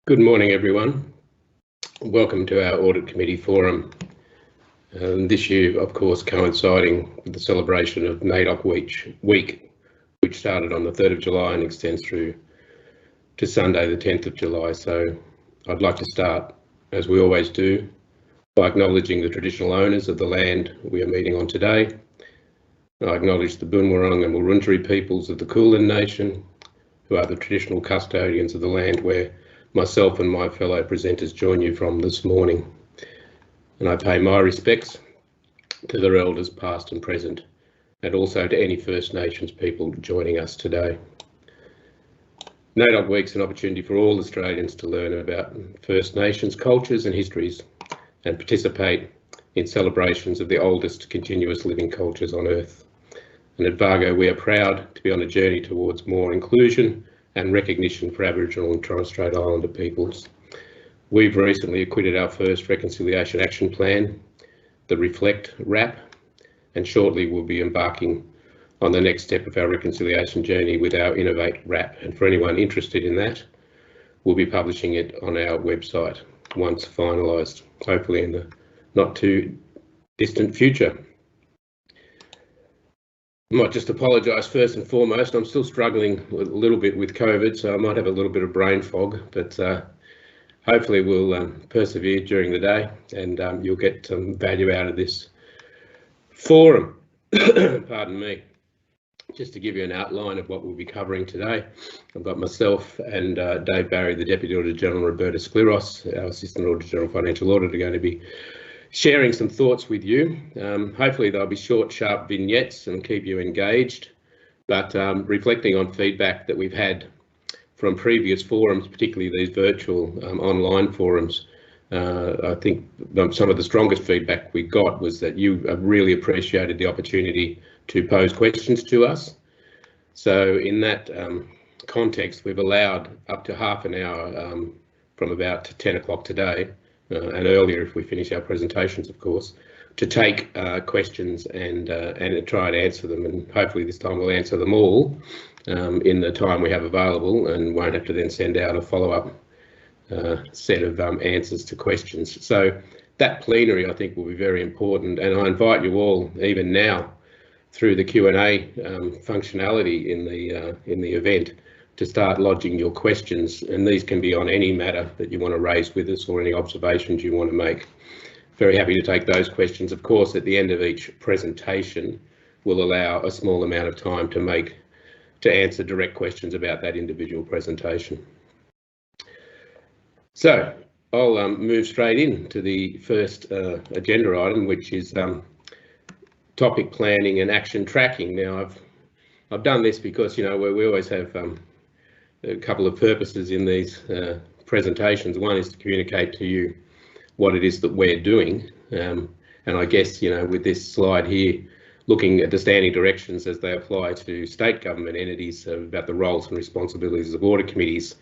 Good morning, everyone. Welcome to our Audit Committee Forum. This year, of course, coinciding with the celebration of NAIDOC Week, which started on the 3rd of July and extends through to Sunday, the 10th of July. So I'd like to start, as we always do, by acknowledging the traditional owners of the land we are meeting on today. I acknowledge the Boonwurrung and Wurundjeri peoples of the Kulin Nation, who are the traditional custodians of the land where myself and my fellow presenters join you from this morning. And I pay my respects to their elders past and present, and also to any First Nations people joining us today. NAIDOC Week's an opportunity for all Australians to learn about First Nations cultures and histories and participate in celebrations of the oldest continuous living cultures on Earth. And at VAGO, we are proud to be on a journey towards more inclusion and recognition for Aboriginal and Torres Strait Islander peoples. We've recently acquitted our first Reconciliation Action Plan, the Reflect RAP, and shortly we'll be embarking on the next step of our reconciliation journey with our Innovate RAP. And for anyone interested in that, we'll be publishing it on our website once finalised, hopefully in the not too distant future. I might just apologise first and foremost. I'm still struggling a little bit with COVID, so I might have a little bit of brain fog, but hopefully we'll persevere during the day and you'll get some value out of this forum. Pardon me. Just to give you an outline of what we'll be covering today, I've got myself and Dave Barry, the Deputy Auditor-General, Roberta Skliros, our Assistant Auditor-General Financial Auditor, going to be sharing some thoughts with you. Hopefully they'll be short, sharp vignettes and keep you engaged, but reflecting on feedback that we've had from previous forums, particularly these virtual online forums. I think some of the strongest feedback we got was that you really appreciated the opportunity to pose questions to us. So in that context, we've allowed up to half an hour from about 10 o'clock today, and earlier if we finish our presentations, of course, to take questions and try and answer them. And hopefully this time we'll answer them all in the time we have available and won't have to then send out a follow-up set of answers to questions. So that plenary, I think, will be very important. And I invite you all, even now, through the Q&A functionality in the event, to start lodging your questions, and these can be on any matter that you want to raise with us or any observations you want to make. Very happy to take those questions. Of course, at the end of each presentation, we'll allow a small amount of time to answer direct questions about that individual presentation. So I'll move straight into the first agenda item, which is topic planning and action tracking. Now, I've done this because, you know, we always have a couple of purposes in these presentations. One is to communicate to you what it is that we're doing. And I guess, you know, with this slide here, looking at the standing directions as they apply to state government entities about the roles and responsibilities of audit committees,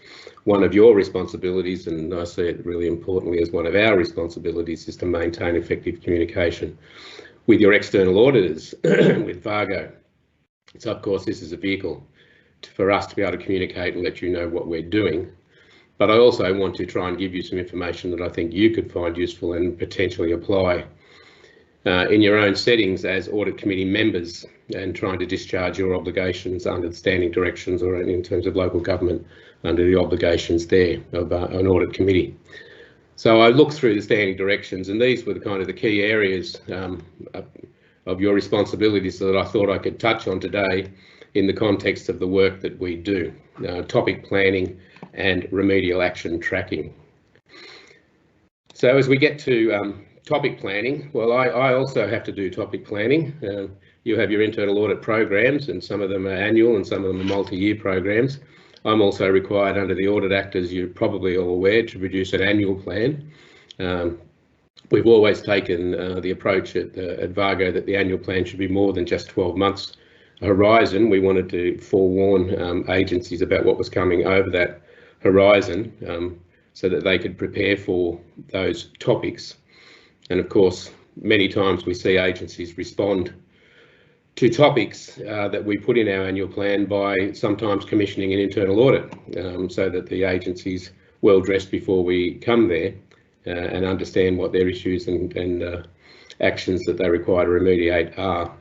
one of your responsibilities, and I see it really importantly as one of our responsibilities, is to maintain effective communication with your external auditors, with VAGO. So of course this is a vehicle for us to be able to communicate and let you know what we're doing. But I also want to try and give you some information that I think you could find useful and potentially apply in your own settings as audit committee members and trying to discharge your obligations under the standing directions or in terms of local government under the obligations there of an audit committee. So I looked through the standing directions, and these were the kind of the key areas of your responsibilities that I thought I could touch on today in the context of the work that we do, topic planning and remedial action tracking. So as we get to topic planning, well, I also have to do topic planning. You have your internal audit programs, and some of them are annual and some of them are multi-year programs. I'm also required under the Audit Act, as you're probably all aware, to produce an annual plan. We've always taken the approach at VAGO that the annual plan should be more than just 12 months horizon. We wanted to forewarn agencies about what was coming over that horizon so that they could prepare for those topics. And of course, many times we see agencies respond to topics that we put in our annual plan by sometimes commissioning an internal audit so that the agencies well dressed before we come there and understand what their issues and actions that they require to remediate are.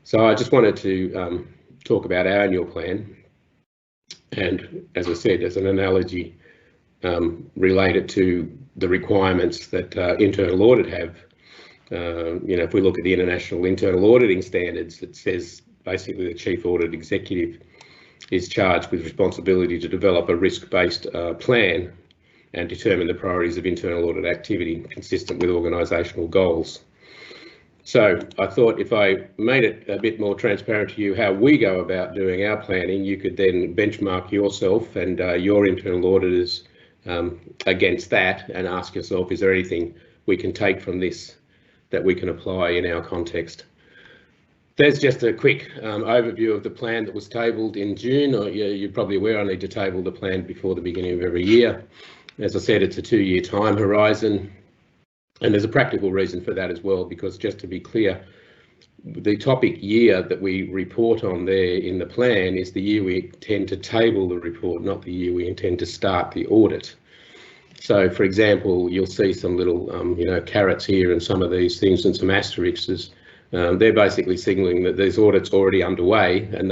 So I just wanted to talk about our annual plan, and as I said, as an analogy, related to the requirements that internal audit have. If we look at the International Internal Auditing Standards, it says basically the Chief Audit Executive is charged with responsibility to develop a risk-based plan and determine the priorities of internal audit activity consistent with organisational goals. So I thought if I made it a bit more transparent to you how we go about doing our planning, you could then benchmark yourself and your internal auditors against that and ask yourself, is there anything we can take from this that we can apply in our context? There's just a quick overview of the plan that was tabled in June. You're probably aware I need to table the plan before the beginning of every year. As I said, it's a 2-year time horizon, and there's a practical reason for that as well, because just to be clear, the topic year that we report on there in the plan is the year we intend to table the report, not the year we intend to start the audit. So, for example, you'll see some little, carrots here and some of these things and some asterisks. They're basically signalling that there's audits already underway, and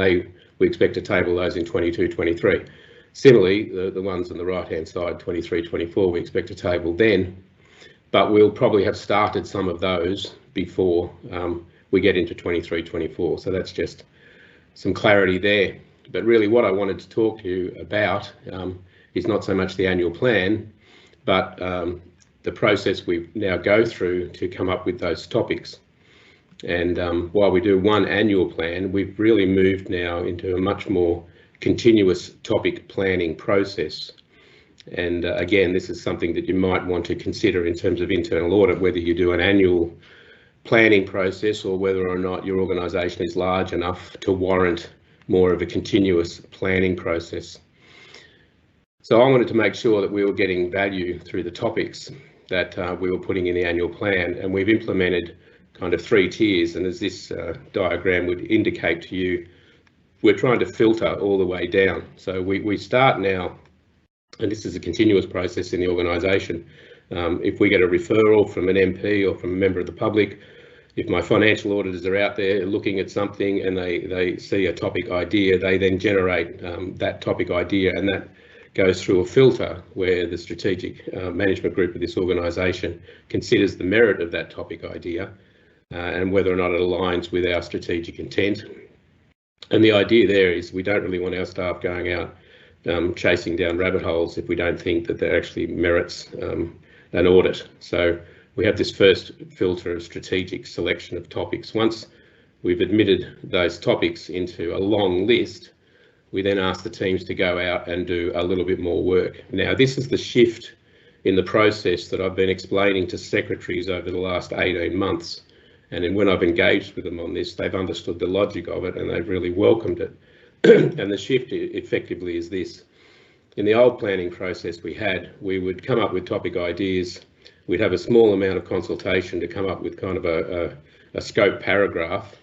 we expect to table those in 22-23. Similarly, the ones on the right-hand side, 23-24, we expect to table then, but we'll probably have started some of those before we get into 23-24. So that's just some clarity there. But really what I wanted to talk to you about is not so much the annual plan, but the process we now go through to come up with those topics. And while we do one annual plan, we've really moved now into a much more continuous topic planning process. And again, this is something that you might want to consider in terms of internal audit, whether you do an annual planning process or whether or not your organisation is large enough to warrant more of a continuous planning process. So I wanted to make sure that we were getting value through the topics that we were putting in the annual plan, and we've implemented kind of 3 tiers, and as this diagram would indicate to you, we're trying to filter all the way down. So we start now, and this is a continuous process in the organisation. If we get a referral from an MP or from a member of the public, if my financial auditors are out there looking at something and they see a topic idea, they then generate that topic idea, and that goes through a filter where the strategic management group of this organisation considers the merit of that topic idea and whether or not it aligns with our strategic intent. And the idea there is we don't really want our staff going out chasing down rabbit holes if we don't think that that actually merits an audit. So we have this first filter of strategic selection of topics. Once we've admitted those topics into a long list, we then ask the teams to go out and do a little bit more work. Now, this is the shift in the process that I've been explaining to secretaries over the last 18 months. And then when I've engaged with them on this, they've understood the logic of it and they've really welcomed it. And the shift effectively is this. In the old planning process we would come up with topic ideas. We'd have a small amount of consultation to come up with kind of a scope paragraph.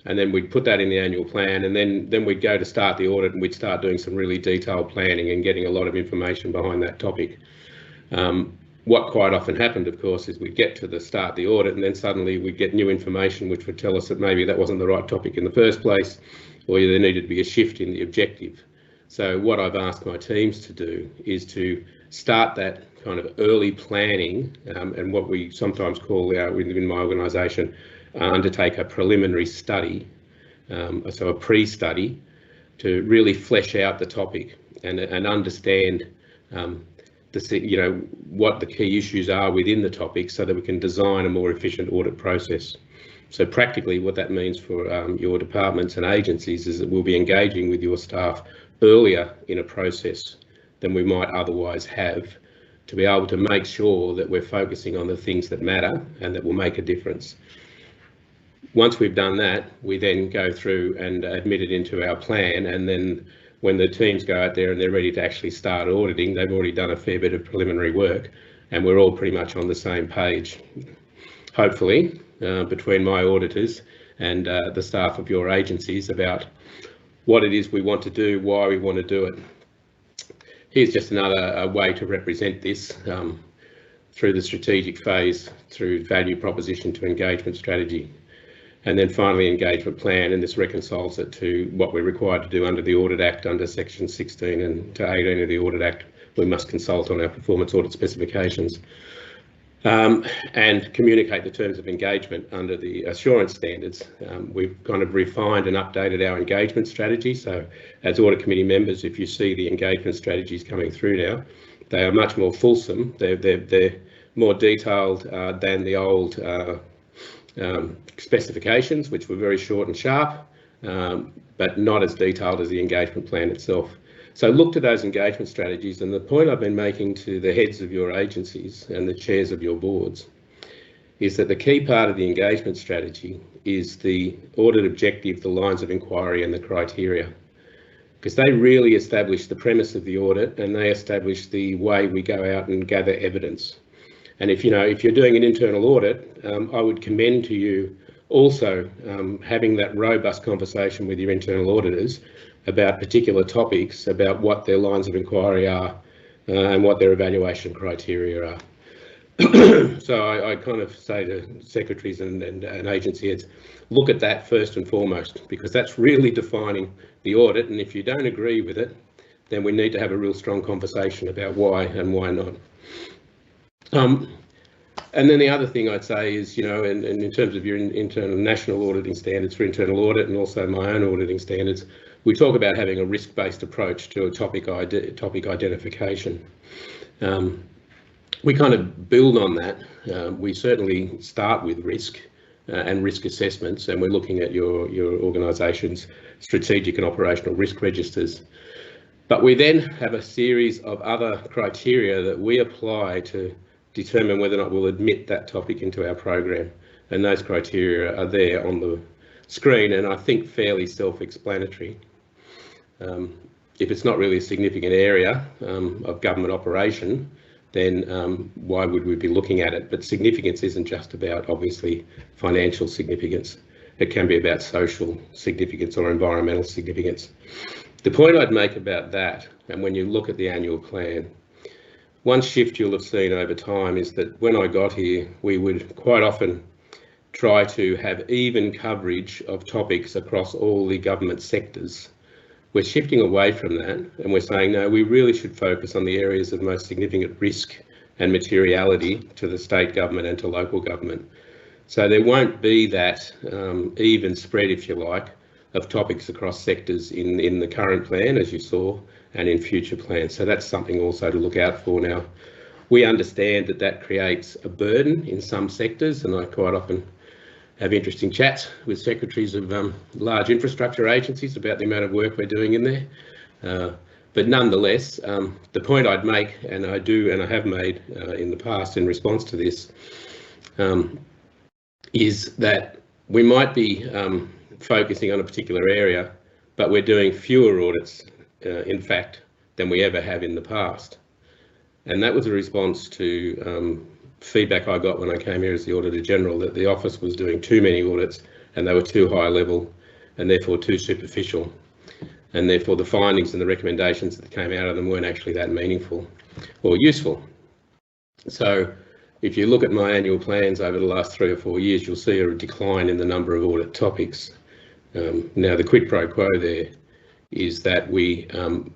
And then we'd put that in the annual plan, and then we'd go to start the audit and we'd start doing some really detailed planning and getting a lot of information behind that topic. What quite often happened, of course, is we'd get to the start the audit and then suddenly we'd get new information which would tell us that maybe that wasn't the right topic in the first place, or there needed to be a shift in the objective. So what I've asked my teams to do is to start that kind of early planning and what we sometimes call within my organisation, undertake a preliminary study, so a pre-study, to really flesh out the topic and understand what the key issues are within the topic so that we can design a more efficient audit process. So practically what that means for your departments and agencies is that we'll be engaging with your staff earlier in a process than we might otherwise have, to be able to make sure that we're focusing on the things that matter and that will make a difference. Once we've done that, we then go through and admit it into our plan, and then when the teams go out there and they're ready to actually start auditing, they've already done a fair bit of preliminary work and we're all pretty much on the same page, hopefully, between my auditors and the staff of your agencies about what it is we want to do, why we want to do it. here's just another way to represent this through the strategic phase, through value proposition to engagement strategy, and then finally engagement plan, and this reconciles it to what we're required to do under the Audit Act, under section 16 and to 18 of the Audit Act. We must consult on our performance audit specifications and communicate the terms of engagement under the assurance standards. We've kind of refined and updated our engagement strategy. So as audit committee members, if you see the engagement strategies coming through now, they are much more fulsome. They're more detailed than the old specifications, which were very short and sharp, but not as detailed as the engagement plan itself. So look to those engagement strategies, and the point I've been making to the heads of your agencies and the chairs of your boards is that the key part of the engagement strategy is the audit objective, the lines of inquiry and the criteria, because they really establish the premise of the audit and they establish the way we go out and gather evidence. And if you're doing an internal audit, I would commend to you also having that robust conversation with your internal auditors about particular topics, about what their lines of inquiry are and what their evaluation criteria are. So I kind of say to secretaries and agency heads, look at that first and foremost, because that's really defining the audit, and if you don't agree with it, then we need to have a real strong conversation about why and why not. And then the other thing I'd say is, and in terms of your internal national auditing standards for internal audit and also my own auditing standards, we talk about having a risk-based approach to a topic identification. We kind of build on that. We certainly start with risk and risk assessments, and we're looking at your organisation's strategic and operational risk registers. But we then have a series of other criteria that we apply to determine whether or not we'll admit that topic into our program. And those criteria are there on the screen, and I think fairly self-explanatory. If it's not really a significant area of government operation, then why would we be looking at it? But significance isn't just about, obviously, financial significance. It can be about social significance or environmental significance. The point I'd make about that, and when you look at the annual plan, one shift you'll have seen over time is that when I got here, we would quite often try to have even coverage of topics across all the government sectors. We're shifting away from that, and we're saying, no, we really should focus on the areas of most significant risk and materiality to the state government and to local government. So there won't be that even spread, if you like, of topics across sectors in the current plan, as you saw, and in future plans. So that's something also to look out for. Now, we understand that that creates a burden in some sectors, and I quite often have interesting chats with secretaries of large infrastructure agencies about the amount of work we're doing in there. But nonetheless, the point I'd make, and I do and I have made in the past in response to this, is that we might be focusing on a particular area, but we're doing fewer audits, in fact, than we ever have in the past. And that was a response to feedback I got when I came here as the Auditor-General, that the office was doing too many audits and they were too high level and therefore too superficial. And therefore the findings and the recommendations that came out of them weren't actually that meaningful or useful. So if you look at my annual plans over the last 3 or 4 years, you'll see a decline in the number of audit topics. Now the quid pro quo there is that we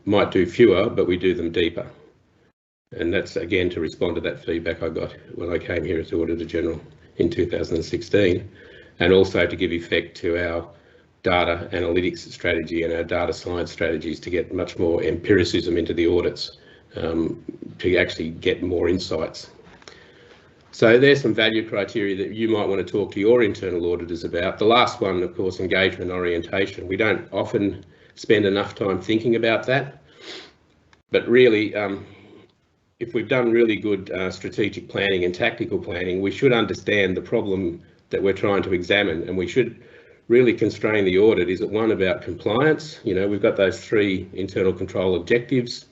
might do fewer, but we do them deeper. And that's again to respond to that feedback I got when I came here as Auditor-General in 2016, and also to give effect to our data analytics strategy and our data science strategies to get much more empiricism into the audits, to actually get more insights. So there's some value criteria that you might want to talk to your internal auditors about. The last one, of course, engagement orientation. We don't often spend enough time thinking about that, but really, if we've done really good strategic planning and tactical planning, we should understand the problem that we're trying to examine, and we should really constrain the audit. Is it one about compliance? We've got those 3 internal control objectives,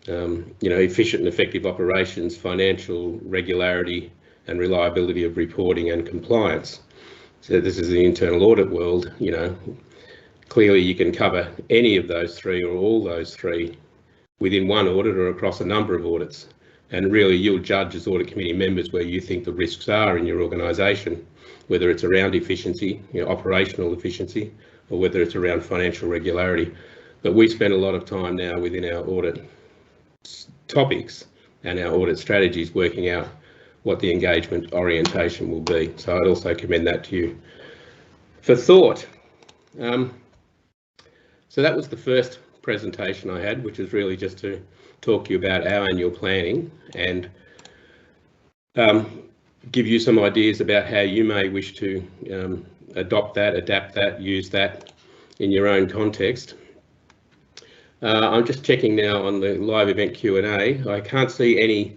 efficient and effective operations, financial regularity and reliability of reporting and compliance. So this is the internal audit world. Clearly you can cover any of those 3 or all those 3 within one audit or across a number of audits. And really you'll judge as audit committee members where you think the risks are in your organisation, whether it's around efficiency, operational efficiency, or whether it's around financial regularity. But we spend a lot of time now within our audit topics and our audit strategies working out what the engagement orientation will be. So I'd also commend that to you for thought. So that was the first presentation I had, which is really just to talk to you about our annual planning and give you some ideas about how you may wish to adopt that, adapt that, use that in your own context. I'm just checking now on the live event Q&A. I can't see any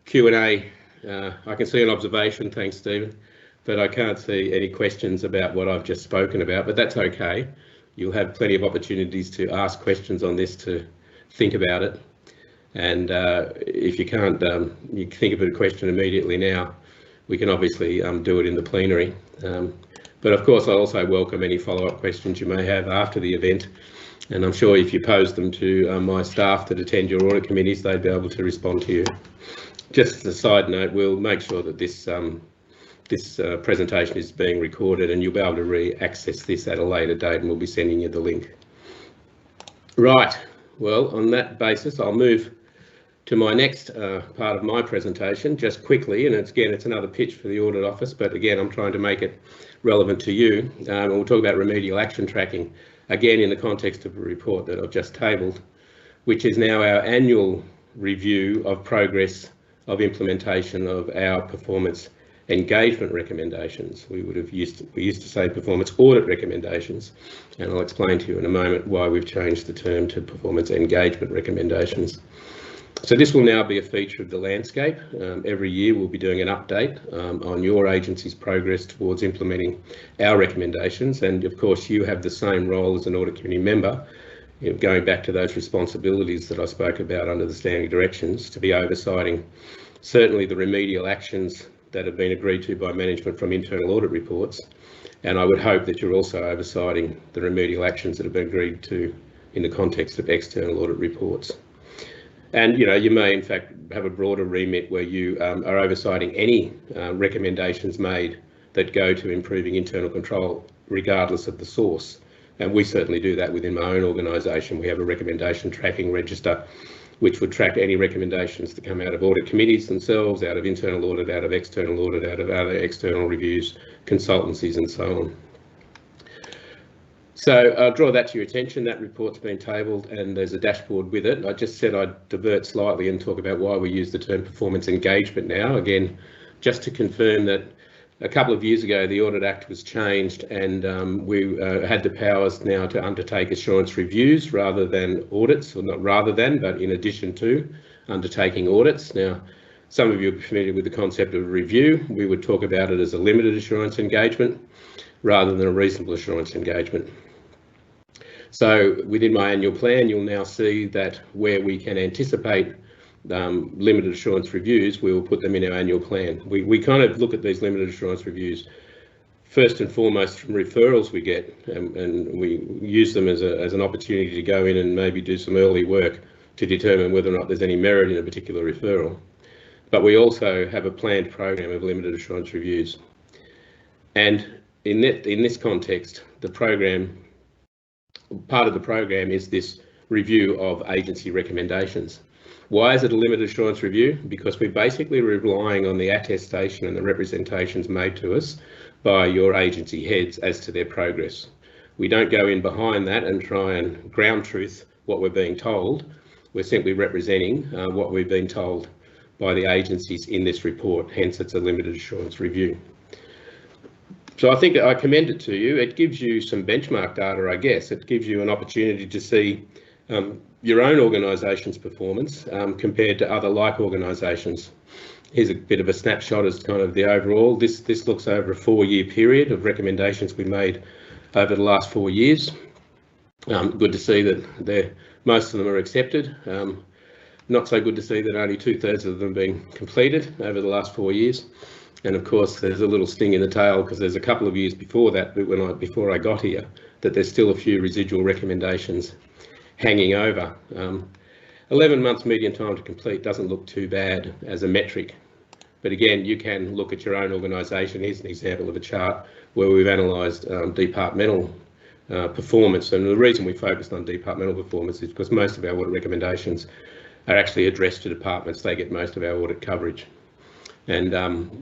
Q&A. I can see an observation, thanks Stephen, but I can't see any questions about what I've just spoken about, but that's okay. You'll have plenty of opportunities to ask questions on this, to think about it. And if you can't, you think of a question immediately now, we can obviously do it in the plenary. But of course, I also welcome any follow-up questions you may have after the event. And I'm sure if you pose them to my staff that attend your audit committees, they'd be able to respond to you. Just as a side note, we'll make sure that this presentation is being recorded and you'll be able to re-access this at a later date, and we'll be sending you the link. Right, well, on that basis, I'll move to my next part of my presentation just quickly, and it's another pitch for the Audit Office, but again, I'm trying to make it relevant to you. And we'll talk about remedial action tracking, again in the context of a report that I've just tabled, which is now our annual review of progress of implementation of our performance engagement recommendations. We used to say performance audit recommendations, and I'll explain to you in a moment why we've changed the term to performance engagement recommendations. So this will now be a feature of the landscape. Every year we'll be doing an update on your agency's progress towards implementing our recommendations, and of course you have the same role as an audit committee member, going back to those responsibilities that I spoke about under the standing directions, to be oversighting certainly the remedial actions that have been agreed to by management from internal audit reports, and I would hope that you're also oversighting the remedial actions that have been agreed to in the context of external audit reports. And you may in fact have a broader remit where you are oversighting any recommendations made that go to improving internal control regardless of the source. And we certainly do that within my own organisation. We have a recommendation tracking register which would track any recommendations that come out of audit committees themselves, out of internal audit, out of external audit, out of other external reviews, consultancies and so on. So I'll draw that to your attention. That report's been tabled and there's a dashboard with it. I just said I'd divert slightly and talk about why we use the term performance engagement now. Again, just to confirm that a couple of years ago, the Audit Act was changed and we had the powers now to undertake assurance reviews rather than audits, or not rather than, but in addition to undertaking audits. Now, some of you are familiar with the concept of a review. We would talk about it as a limited assurance engagement rather than a reasonable assurance engagement. So within my annual plan, you'll now see that where we can anticipate limited assurance reviews, we will put them in our annual plan. We kind of look at these limited assurance reviews first and foremost from referrals we get, and we use them as an opportunity to go in and maybe do some early work to determine whether or not there's any merit in a particular referral. But we also have a planned program of limited assurance reviews. And in this context, the program, part of the program is this review of agency recommendations. Why is it a limited assurance review? Because we're basically relying on the attestation and the representations made to us by your agency heads as to their progress. We don't go in behind that and try and ground truth what we're being told. We're simply representing what we've been told by the agencies in this report, hence it's a limited assurance review. So I think that I commend it to you. It gives you some benchmark data, I guess. It gives you an opportunity to see your own organisation's performance compared to other like organisations. Here's a bit of a snapshot as kind of the overall. This looks over a 4-year period of recommendations we made over the last 4 years. Good to see that most of them are accepted. Not so good to see that only 2/3 of them have been completed over the last 4 years. And of course, there's a little sting in the tail because there's a couple of years before that, before I got here, that there's still a few residual recommendations hanging over. 11 months median time to complete doesn't look too bad as a metric. But again, you can look at your own organisation. Here's an example of a chart where we've analysed departmental performance. And the reason we focused on departmental performance is because most of our audit recommendations are actually addressed to departments. They get most of our audit coverage. And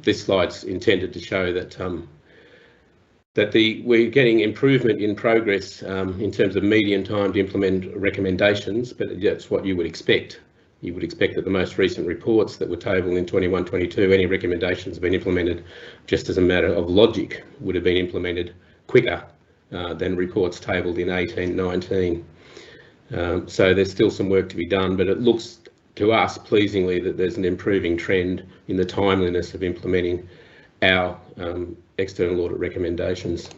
this slide's intended to show that we're getting improvement in progress in terms of median time to implement recommendations, but that's what you would expect. You would expect that the most recent reports that were tabled in 21-22, any recommendations have been implemented just as a matter of logic, would have been implemented quicker than reports tabled in 18-19. So there's still some work to be done, but it looks to us pleasingly that there's an improving trend in the timeliness of implementing our external audit recommendations.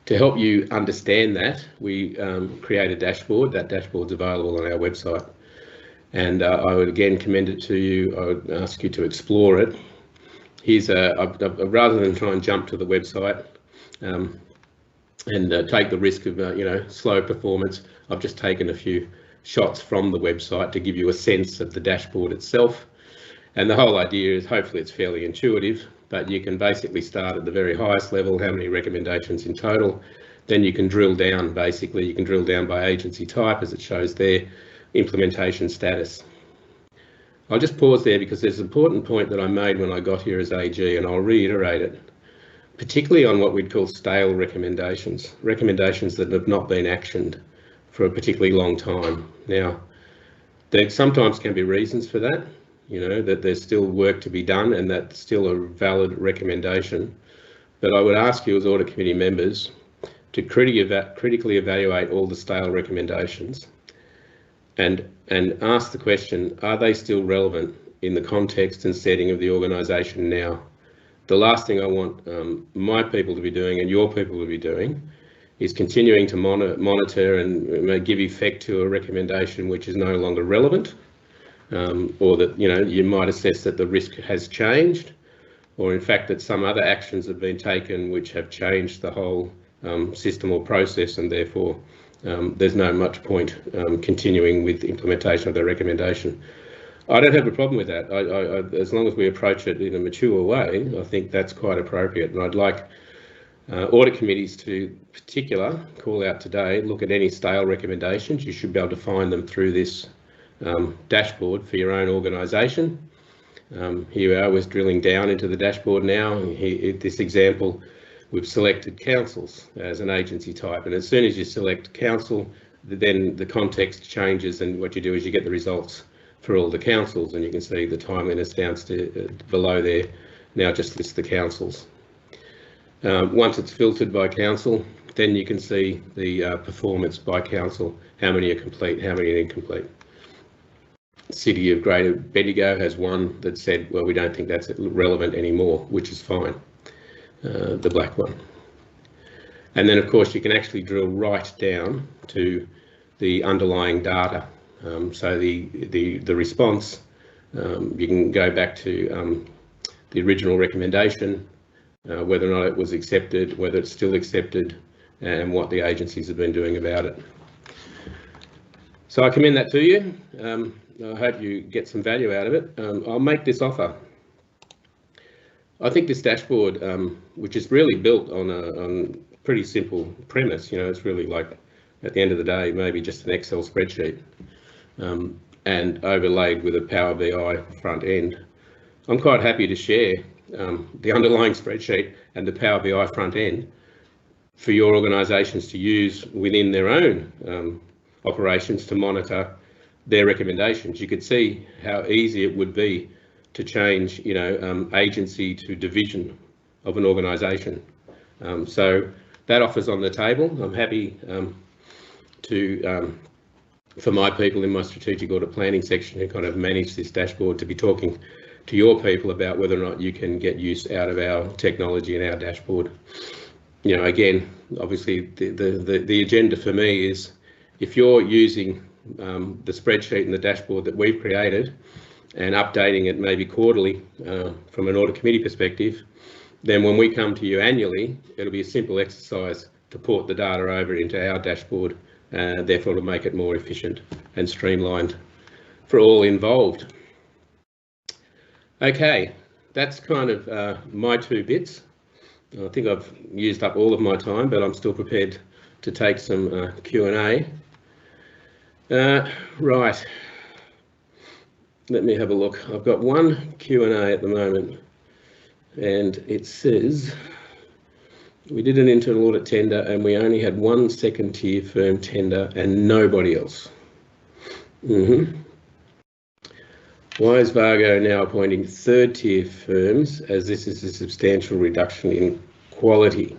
To help you understand that, we create a dashboard. That dashboard's available on our website. And I would again commend it to you. I would ask you to explore it. Here's rather than try and jump to the website and take the risk of slow performance, I've just taken a few shots from the website to give you a sense of the dashboard itself. And the whole idea is hopefully it's fairly intuitive, but you can basically start at the very highest level, how many recommendations in total. Then you can drill down, basically, you can drill down by agency type as it shows there, implementation status. I'll just pause there because there's an important point that I made when I got here as AG, and I'll reiterate it, particularly on what we'd call stale recommendations, recommendations that have not been actioned for a particularly long time. Now, there sometimes can be reasons for that, that there's still work to be done and that's still a valid recommendation. But I would ask you as audit committee members to critically evaluate all the stale recommendations and ask the question, are they still relevant in the context and setting of the organisation now? The last thing I want my people to be doing and your people to be doing is continuing to monitor and give effect to a recommendation which is no longer relevant, or that you might assess that the risk has changed, or in fact that some other actions have been taken which have changed the whole system or process, and therefore there's no much point continuing with implementation of the recommendation. I don't have a problem with that. As long as we approach it in a mature way, I think that's quite appropriate. And I'd like audit committees to, in particular, call out today, look at any stale recommendations. You should be able to find them through this dashboard for your own organisation. Here we are, we're drilling down into the dashboard now. This example, we've selected councils as an agency type, and as soon as you select council, then the context changes, and what you do is you get the results for all the councils, and you can see the timeliness down below there now just lists the councils. Once it's filtered by council, then you can see the performance by council, how many are complete, how many are incomplete. City of Greater Bendigo has one that said, well, we don't think that's relevant anymore, which is fine. The black one. And then of course you can actually drill right down to the underlying data. So the response, you can go back to the original recommendation, whether or not it was accepted, whether it's still accepted, and what the agencies have been doing about it. So I commend that to you. I hope you get some value out of it. I'll make this offer. I think this dashboard, which is really built on a pretty simple premise, it's really like, at the end of the day, maybe just an Excel spreadsheet, and overlaid with a Power BI front end. I'm quite happy to share the underlying spreadsheet and the Power BI front end for your organisations to use within their own operations to monitor their recommendations. You could see how easy it would be to change, agency to division of an organisation. So that offer's on the table. I'm happy for my people in my strategic audit planning section who kind of manage this dashboard to be talking to your people about whether or not you can get use out of our technology and our dashboard. Again, obviously the agenda for me is, if you're using the spreadsheet and the dashboard that we've created and updating it maybe quarterly from an audit committee perspective, then when we come to you annually, it'll be a simple exercise to port the data over into our dashboard therefore to make it more efficient and streamlined for all involved. Okay, that's kind of my 2 bits. I think I've used up all of my time, but I'm still prepared to take some Q&A. Right, let me have a look. I've got one Q&A at the moment, and it says, we did an internal audit tender and we only had 1 second-tier firm tender and nobody else. Why is VAGO now appointing 3rd-tier firms, as this is a substantial reduction in quality?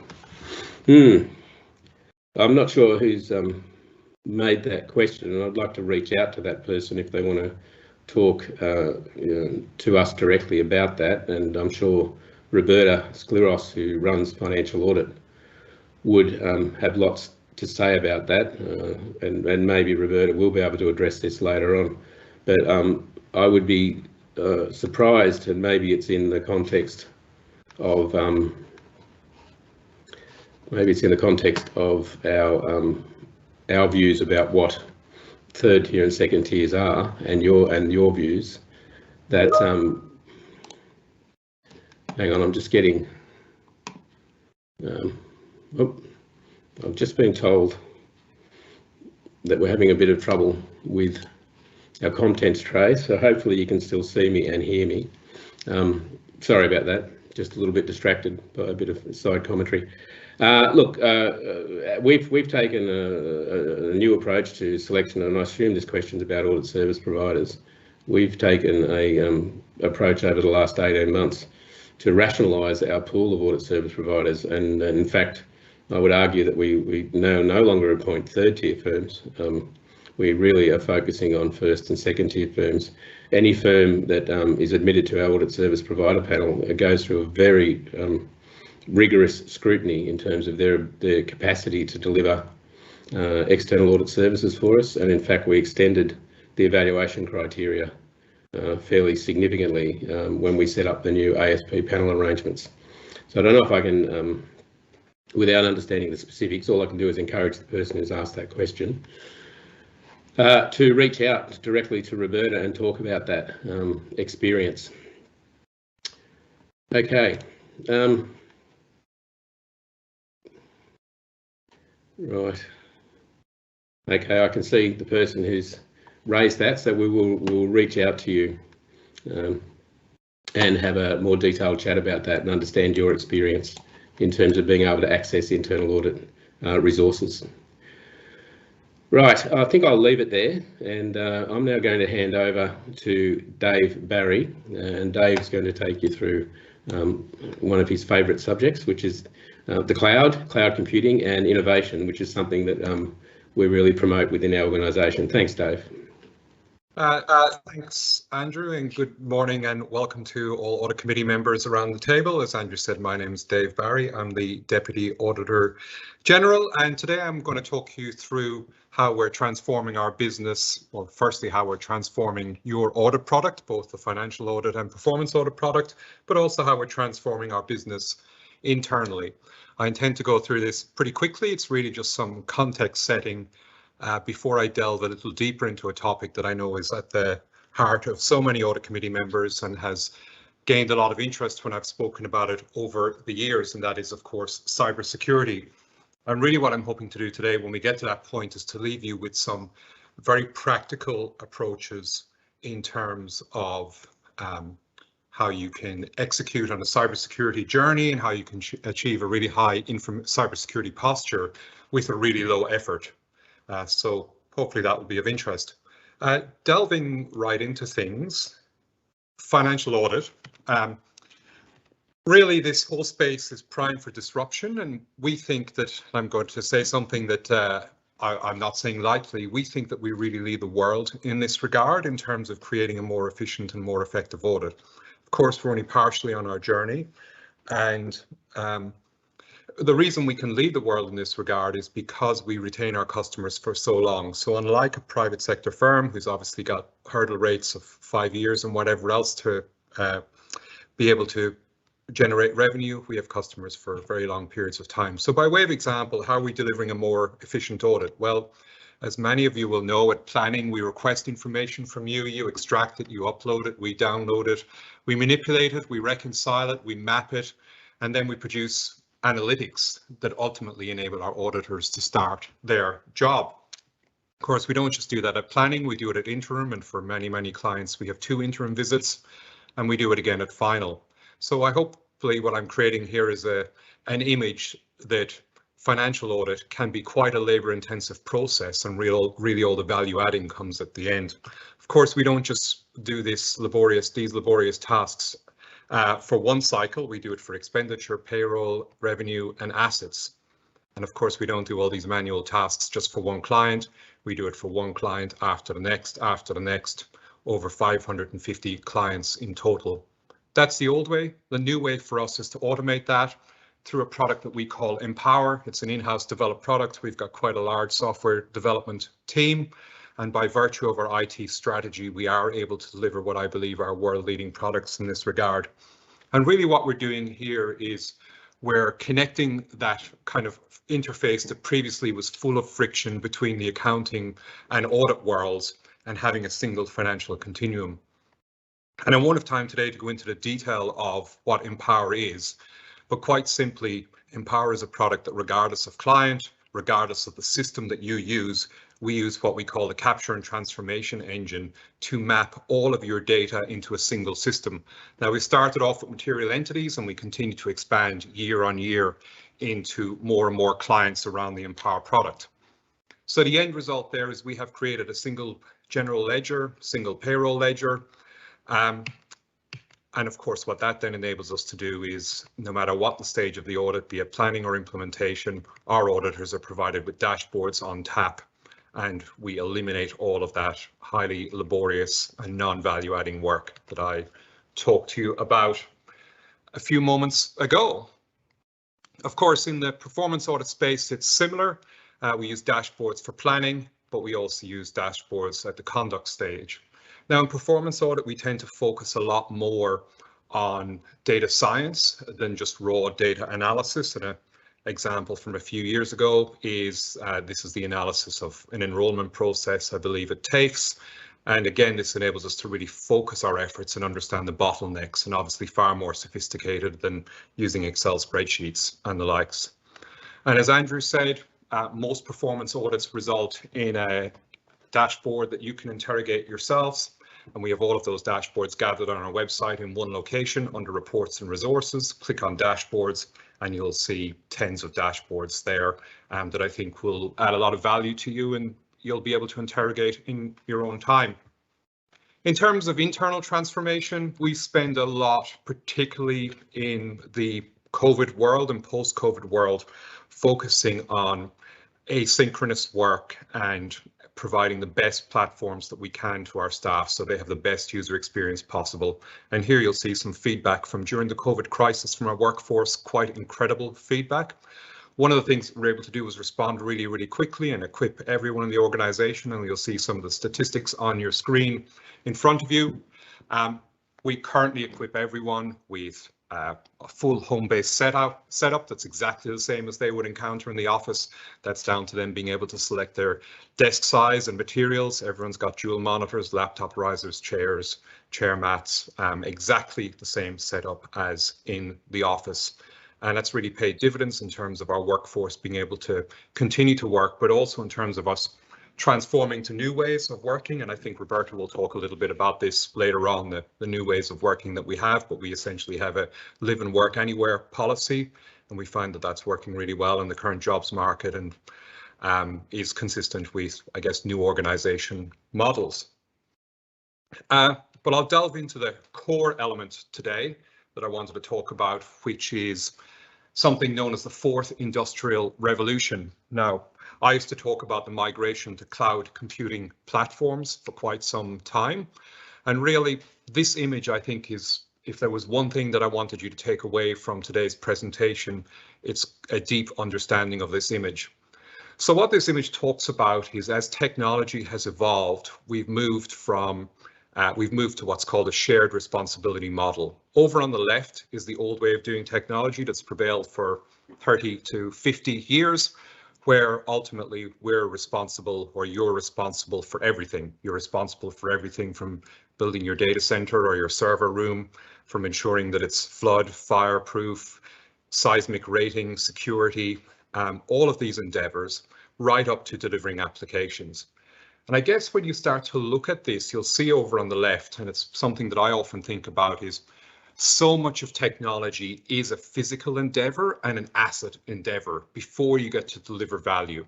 I'm not sure who's made that question, and I'd like to reach out to that person if they want to talk to us directly about that. And I'm sure Roberta Skliros, who runs financial audit, would have lots to say about that, and maybe Roberta will be able to address this later on. But I would be surprised, and maybe it's in the context of our views about what 3rd tier and 2nd tiers are, and your views. That hang on, I'm just getting. I've just been told that we're having a bit of trouble with our contents tray, so hopefully you can still see me and hear me. Sorry about that, just a little bit distracted by a bit of side commentary. Look, we've taken a new approach to selection, and I assume this question's about audit service providers. We've taken a approach over the last 18 months to rationalise our pool of audit service providers, and in fact, I would argue that we now no longer appoint 3rd tier firms. We really are focusing on 1st and 2nd tier firms. Any firm that is admitted to our audit service provider panel goes through a very rigorous scrutiny in terms of their capacity to deliver external audit services for us, and in fact we extended the evaluation criteria fairly significantly when we set up the new ASP panel arrangements. So I don't know if I can, without understanding the specifics, all I can do is encourage the person who's asked that question to reach out directly to Roberta and talk about that experience. Okay. Right. Okay, I can see the person who's raised that, so we'll reach out to you and have a more detailed chat about that and understand your experience in terms of being able to access internal audit resources. Right, I think I'll leave it there, and I'm now going to hand over to Dave Barry, and Dave's going to take you through one of his favourite subjects, which is the cloud computing and innovation, which is something that we really promote within our organisation. Thanks, Dave. Thanks, Andrew, and good morning and welcome to all Audit Committee members around the table. As Andrew said, my name is Dave Barry. I'm the Deputy Auditor-General, and today I'm going to talk you through how we're transforming our business. Well, firstly, how we're transforming your audit product, both the financial audit and performance audit product, but also how we're transforming our business internally. I intend to go through this pretty quickly. It's really just some context setting before I delve a little deeper into a topic that I know is at the heart of so many Audit Committee members and has gained a lot of interest when I've spoken about it over the years, and that is, of course, cybersecurity. And really what I'm hoping to do today when we get to that point is to leave you with some very practical approaches in terms of how you can execute on a cybersecurity journey and how you can achieve a really high cybersecurity posture with a really low effort. So hopefully that will be of interest. Delving right into things, financial audit. Really, this whole space is primed for disruption, and we think that, I'm going to say something that I'm not saying lightly, we think that we really lead the world in this regard in terms of creating a more efficient and more effective audit. Of course, we're only partially on our journey, and the reason we can lead the world in this regard is because we retain our customers for so long. So unlike a private sector firm who's obviously got hurdle rates of 5 years and whatever else to be able to generate revenue, we have customers for very long periods of time. So by way of example, how are we delivering a more efficient audit? Well, As many of you will know, at planning, we request information from you, you extract it, you upload it, we download it, we manipulate it, we reconcile it, we map it, and then we produce analytics that ultimately enable our auditors to start their job. Of course, we don't just do that at planning, we do it at interim, and for many, many clients, we have 2 interim visits, and we do it again at final. So I hopefully what I'm creating here is an image that financial audit can be quite a labour-intensive process, and really all the value adding comes at the end. Of course, we don't just do these laborious tasks for one cycle. We do it for expenditure, payroll, revenue, and assets. And of course, we don't do all these manual tasks just for one client. We do it for one client after the next, over 550 clients in total. That's the old way. The new way for us is to automate that through a product that we call Empower. It's an in-house developed product. We've got quite a large software development team, and by virtue of our IT strategy, we are able to deliver what I believe are world-leading products in this regard. And really what we're doing here is we're connecting that kind of interface that previously was full of friction between the accounting and audit worlds and having a single financial continuum. And I won't have time today to go into the detail of what Empower is, but quite simply, Empower is a product that regardless of client, regardless of the system that you use, we use what we call the capture and transformation engine to map all of your data into a single system. Now, we started off with material entities and we continue to expand year on year into more and more clients around the Empower product. So the end result there is we have created a single general ledger, single payroll ledger. And of course, what that then enables us to do is no matter what the stage of the audit, be it planning or implementation, our auditors are provided with dashboards on tap, and we eliminate all of that highly laborious and non-value adding work that I talked to you about a few moments ago. Of course, in the performance audit space, it's similar. We use dashboards for planning, but we also use dashboards at the conduct stage. Now, in performance audit, we tend to focus a lot more on data science than just raw data analysis. And an example from a few years ago is this is the analysis of an enrollment process, I believe it takes. And again, this enables us to really focus our efforts and understand the bottlenecks, and obviously far more sophisticated than using Excel spreadsheets and the likes. And as Andrew said, most performance audits result in a dashboard that you can interrogate yourselves, and we have all of those dashboards gathered on our website in one location under reports and resources. Click on dashboards and you'll see tens of dashboards there that I think will add a lot of value to you, and you'll be able to interrogate in your own time. In terms of internal transformation, we spend a lot, particularly in the COVID world and post-COVID world, focusing on asynchronous work and providing the best platforms that we can to our staff so they have the best user experience possible. And here you'll see some feedback from during the COVID crisis from our workforce, quite incredible feedback. One of the things we're able to do is respond really, really quickly and equip everyone in the organization, and you'll see some of the statistics on your screen in front of you. We currently equip everyone with a full home-based setup that's exactly the same as they would encounter in the office. That's down to them being able to select their desk size and materials. Everyone's got dual monitors, laptop risers, chairs, chair mats, exactly the same setup as in the office. And that's really paid dividends in terms of our workforce being able to continue to work, but also in terms of us transforming to new ways of working. And I think Roberta will talk a little bit about this later on, the new ways of working that we have, but we essentially have a live and work anywhere policy. And we find that that's working really well in the current jobs market and is consistent with, I guess, new organization models. But I'll delve into the core element today that I wanted to talk about, which is something known as the fourth industrial revolution. Now, I used to talk about the migration to cloud computing platforms for quite some time. And really, this image, I think, is, if there was one thing that I wanted you to take away from today's presentation, it's a deep understanding of this image. So what this image talks about is, as technology has evolved, we've moved to what's called a shared responsibility model. Over on the left is the old way of doing technology that's prevailed for 30 to 50 years, where ultimately we're responsible, or you're responsible for everything. You're responsible for everything from building your data center or your server room, from ensuring that it's flood, fireproof, seismic rating, security, all of these endeavors, right up to delivering applications. And I guess when you start to look at this, you'll see over on the left, and it's something that I often think about, is so much of technology is a physical endeavor and an asset endeavor before you get to deliver value.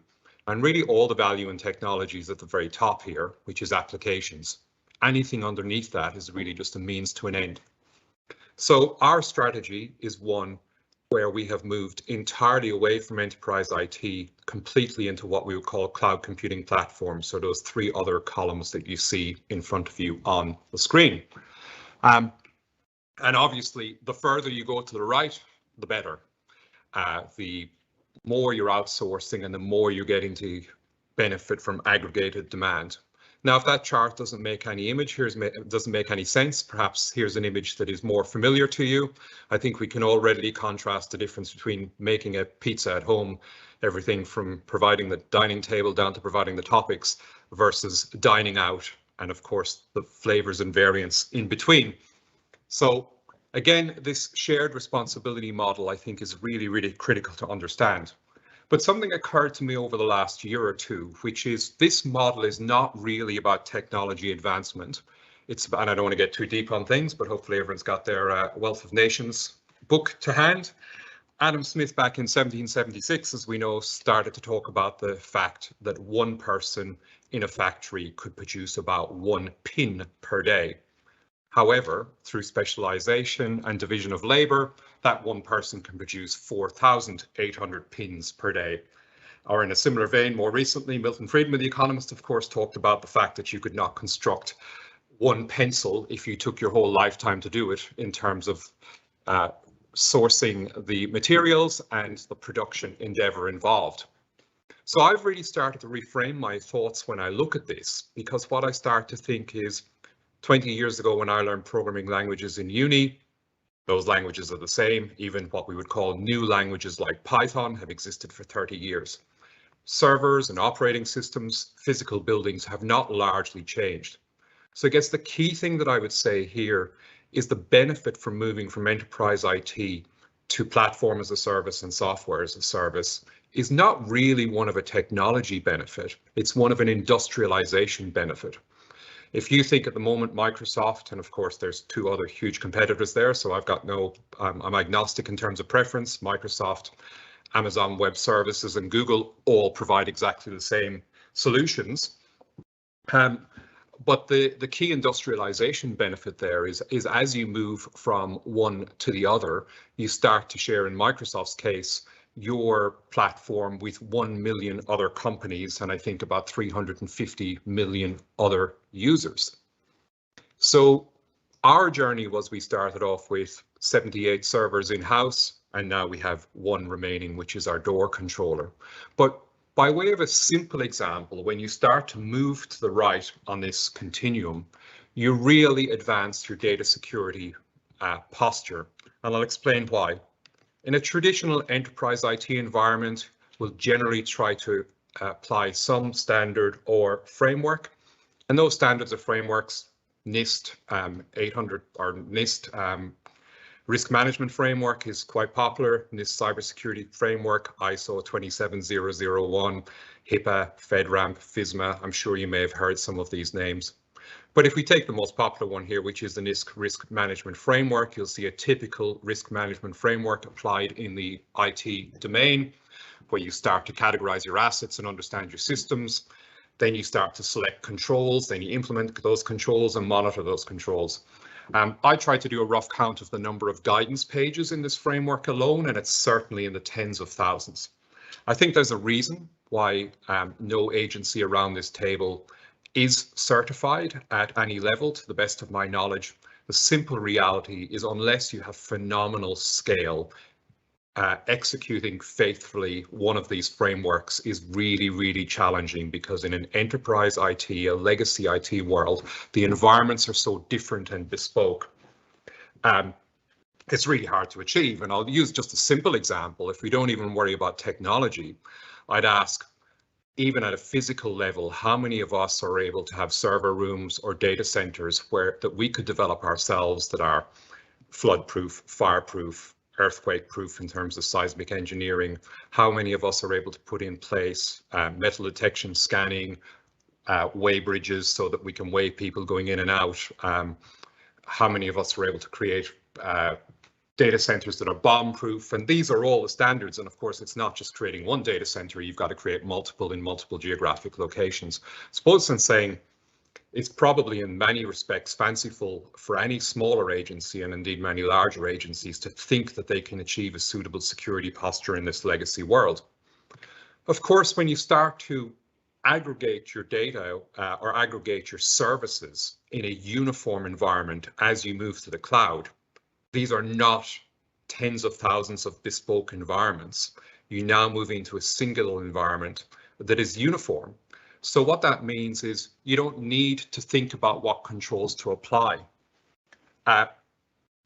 And really all the value in technology is at the very top here, which is applications. Anything underneath that is really just a means to an end. So our strategy is one where we have moved entirely away from enterprise IT, completely into what we would call cloud computing platforms. So those three other columns that you see in front of you on the screen. And obviously, the further you go to the right, the better. The more you're outsourcing and the more you're getting to benefit from aggregated demand. Now, if that chart doesn't make any doesn't make any sense, perhaps here's an image that is more familiar to you. I think we can all readily contrast the difference between making a pizza at home, everything from providing the dining table down to providing the topics, versus dining out, and of course the flavors and variants in between. So again, this shared responsibility model, I think, is really, really critical to understand. But something occurred to me over the last year or two, which is this model is not really about technology advancement. It's about, and I don't want to get too deep on things, but hopefully everyone's got their Wealth of Nations book to hand. Adam Smith back in 1776, as we know, started to talk about the fact that one person in a factory could produce about 1 pin per day. However, through specialization and division of labor, that one person can produce 4,800 pins per day. Or in a similar vein, more recently, Milton Friedman, the economist, of course, talked about the fact that you could not construct one pencil if you took your whole lifetime to do it, in terms of sourcing the materials and the production endeavor involved. So I've really started to reframe my thoughts when I look at this, because what I start to think is, 20 years ago, when I learned programming languages in uni, those languages are the same. Even what we would call new languages like Python have existed for 30 years. Servers and operating systems, physical buildings have not largely changed. So I guess the key thing that I would say here is the benefit from moving from enterprise IT to platform as a service and software as a service is not really one of a technology benefit. It's one of an industrialization benefit. If you think at the moment Microsoft, and of course there's two other huge competitors there, so I've got I'm agnostic in terms of preference. Microsoft, Amazon Web Services and Google all provide exactly the same solutions. But the key industrialization benefit there is as you move from one to the other, you start to share, in Microsoft's case, your platform with 1 million other companies, and I think about 350 million other users. So our journey was, we started off with 78 servers in-house, and now we have one remaining, which is our door controller. But by way of a simple example, when you start to move to the right on this continuum, you really advance your data security posture, and I'll explain why. In a traditional enterprise IT environment, we'll generally try to apply some standard or framework, and those standards or frameworks, NIST 800 or NIST risk management framework is quite popular. NIST cybersecurity framework, ISO 27001, HIPAA, FedRAMP, FISMA. I'm sure you may have heard some of these names. But if we take the most popular one here, which is the NIST risk management framework, you'll see a typical risk management framework applied in the IT domain, where you start to categorize your assets and understand your systems. Then you start to select controls, then you implement those controls and monitor those controls. I tried to do a rough count of the number of guidance pages in this framework alone, and it's certainly in the tens of thousands. I think there's a reason why no agency around this table is certified at any level, to the best of my knowledge. The simple reality is, unless you have phenomenal scale, executing faithfully one of these frameworks is really, really challenging, because in an enterprise IT, a legacy IT world, the environments are so different and bespoke. It's really hard to achieve. And I'll use just a simple example. If we don't even worry about technology, I'd ask, even at a physical level, how many of us are able to have server rooms or data centers that we could develop ourselves that are flood-proof, fire-proof, earthquake-proof in terms of seismic engineering? How many of us are able to put in place metal detection, scanning, weigh bridges so that we can weigh people going in and out? How many of us are able to create data centers that are bomb-proof? And these are all the standards. And of course, it's not just creating one data center. You've got to create multiple in multiple geographic locations. I suppose I'm saying it's probably in many respects fanciful for any smaller agency, and indeed many larger agencies, to think that they can achieve a suitable security posture in this legacy world. Of course, when you start to aggregate your data or aggregate your services in a uniform environment as you move to the cloud, these are not tens of thousands of bespoke environments. You now move into a single environment that is uniform. So what that means is you don't need to think about what controls to apply.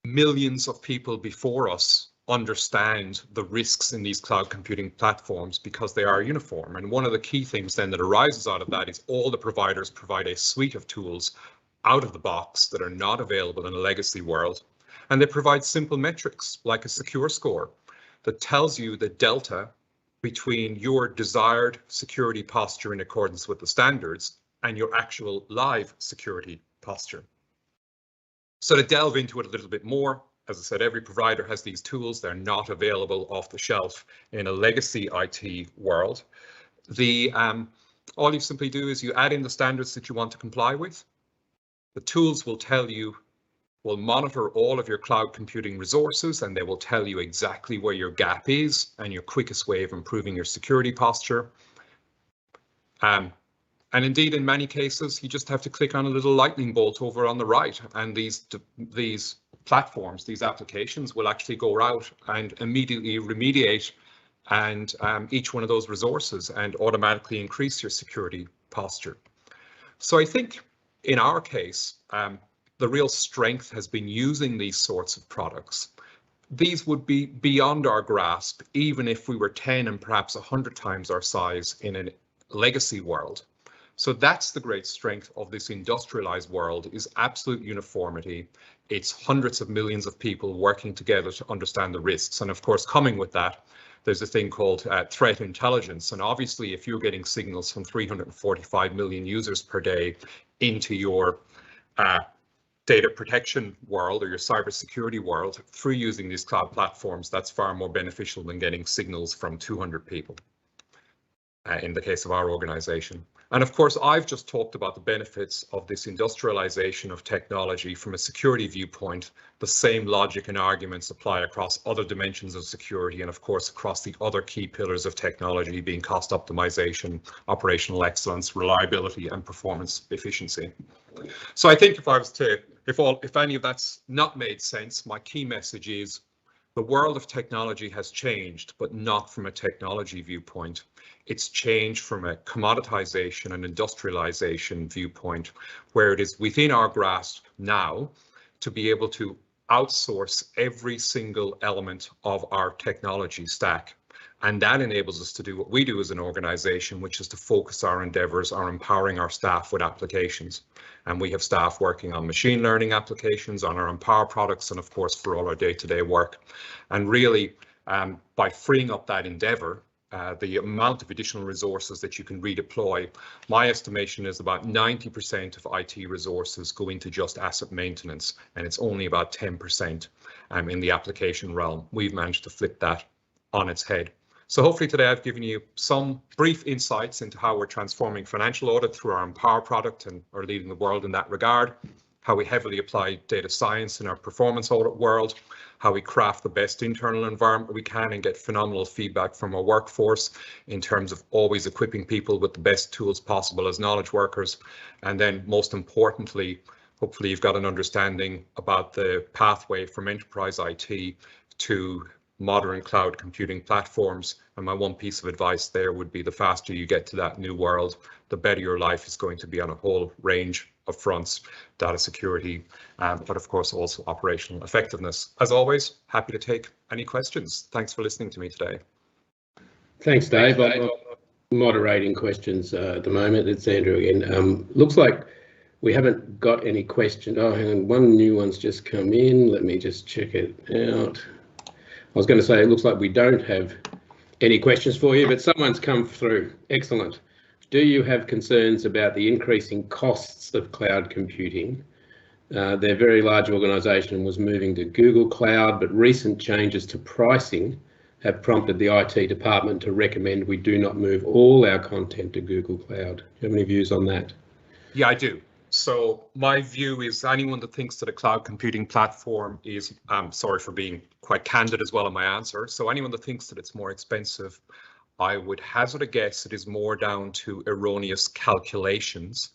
Millions of people before us understand the risks in these cloud computing platforms because they are uniform. And one of the key things then that arises out of that is all the providers provide a suite of tools out of the box that are not available in a legacy world. And they provide simple metrics like a secure score that tells you the delta between your desired security posture in accordance with the standards and your actual live security posture. So to delve into it a little bit more, as I said, every provider has these tools. They're not available off the shelf in a legacy IT world. All you simply do is you add in the standards that you want to comply with. The tools will will monitor all of your cloud computing resources, and they will tell you exactly where your gap is and your quickest way of improving your security posture. And indeed, in many cases, you just have to click on a little lightning bolt over on the right, and these platforms, these applications will actually go out and immediately remediate and each one of those resources and automatically increase your security posture. So I think in our case, the real strength has been using these sorts of products. These would be beyond our grasp, even if we were 10 and perhaps 100 times our size in a legacy world. So that's the great strength of this industrialized world, is absolute uniformity. It's hundreds of millions of people working together to understand the risks. And of course, coming with that, there's a thing called threat intelligence. And obviously, if you're getting signals from 345 million users per day into your data protection world or your cybersecurity world through using these cloud platforms, that's far more beneficial than getting signals from 200 people in the case of our organization. And of course, I've just talked about the benefits of this industrialization of technology from a security viewpoint. The same logic and arguments apply across other dimensions of security, and of course, across the other key pillars of technology being cost optimization, operational excellence, reliability, and performance efficiency. So I think if I was to, if any of that's not made sense, my key message is the world of technology has changed, but not from a technology viewpoint. It's changed from a commoditization and industrialization viewpoint, where it is within our grasp now to be able to outsource every single element of our technology stack. And that enables us to do what we do as an organization, which is to focus our endeavors on empowering our staff with applications. And we have staff working on machine learning applications, on our Empower products, and of course, for all our day-to-day work. And really, by freeing up that endeavor, the amount of additional resources that you can redeploy, my estimation is about 90% of IT resources go into just asset maintenance, and it's only about 10% in the application realm. We've managed to flip that on its head. So hopefully today I've given you some brief insights into how we're transforming financial audit through our Empower product and are leading the world in that regard, how we heavily apply data science in our performance audit world, how we craft the best internal environment we can and get phenomenal feedback from our workforce in terms of always equipping people with the best tools possible as knowledge workers. And then most importantly, hopefully you've got an understanding about the pathway from enterprise IT to modern cloud computing platforms. And my one piece of advice there would be the faster you get to that new world, the better your life is going to be on a whole range of fronts, data security, but of course also operational effectiveness. As always, happy to take any questions. Thanks for listening to me today. Thanks, Dave. moderating questions at the moment. It's Andrew again. Looks like we haven't got any questions. Oh, hang on, one new one's just come in. Let me just check it out. I was going to say it looks like we don't have any questions for you, but someone's come through. Excellent. Do you have concerns about the increasing costs of cloud computing? Their very large organisation was moving to Google Cloud, but recent changes to pricing have prompted the IT department to recommend we do not move all our content to Google Cloud. Do you have any views on that? Yeah, I do. So my view is anyone that thinks that a cloud computing platform is, I'm sorry for being quite candid as well in my answer. So anyone that thinks that it's more expensive, I would hazard a guess it is more down to erroneous calculations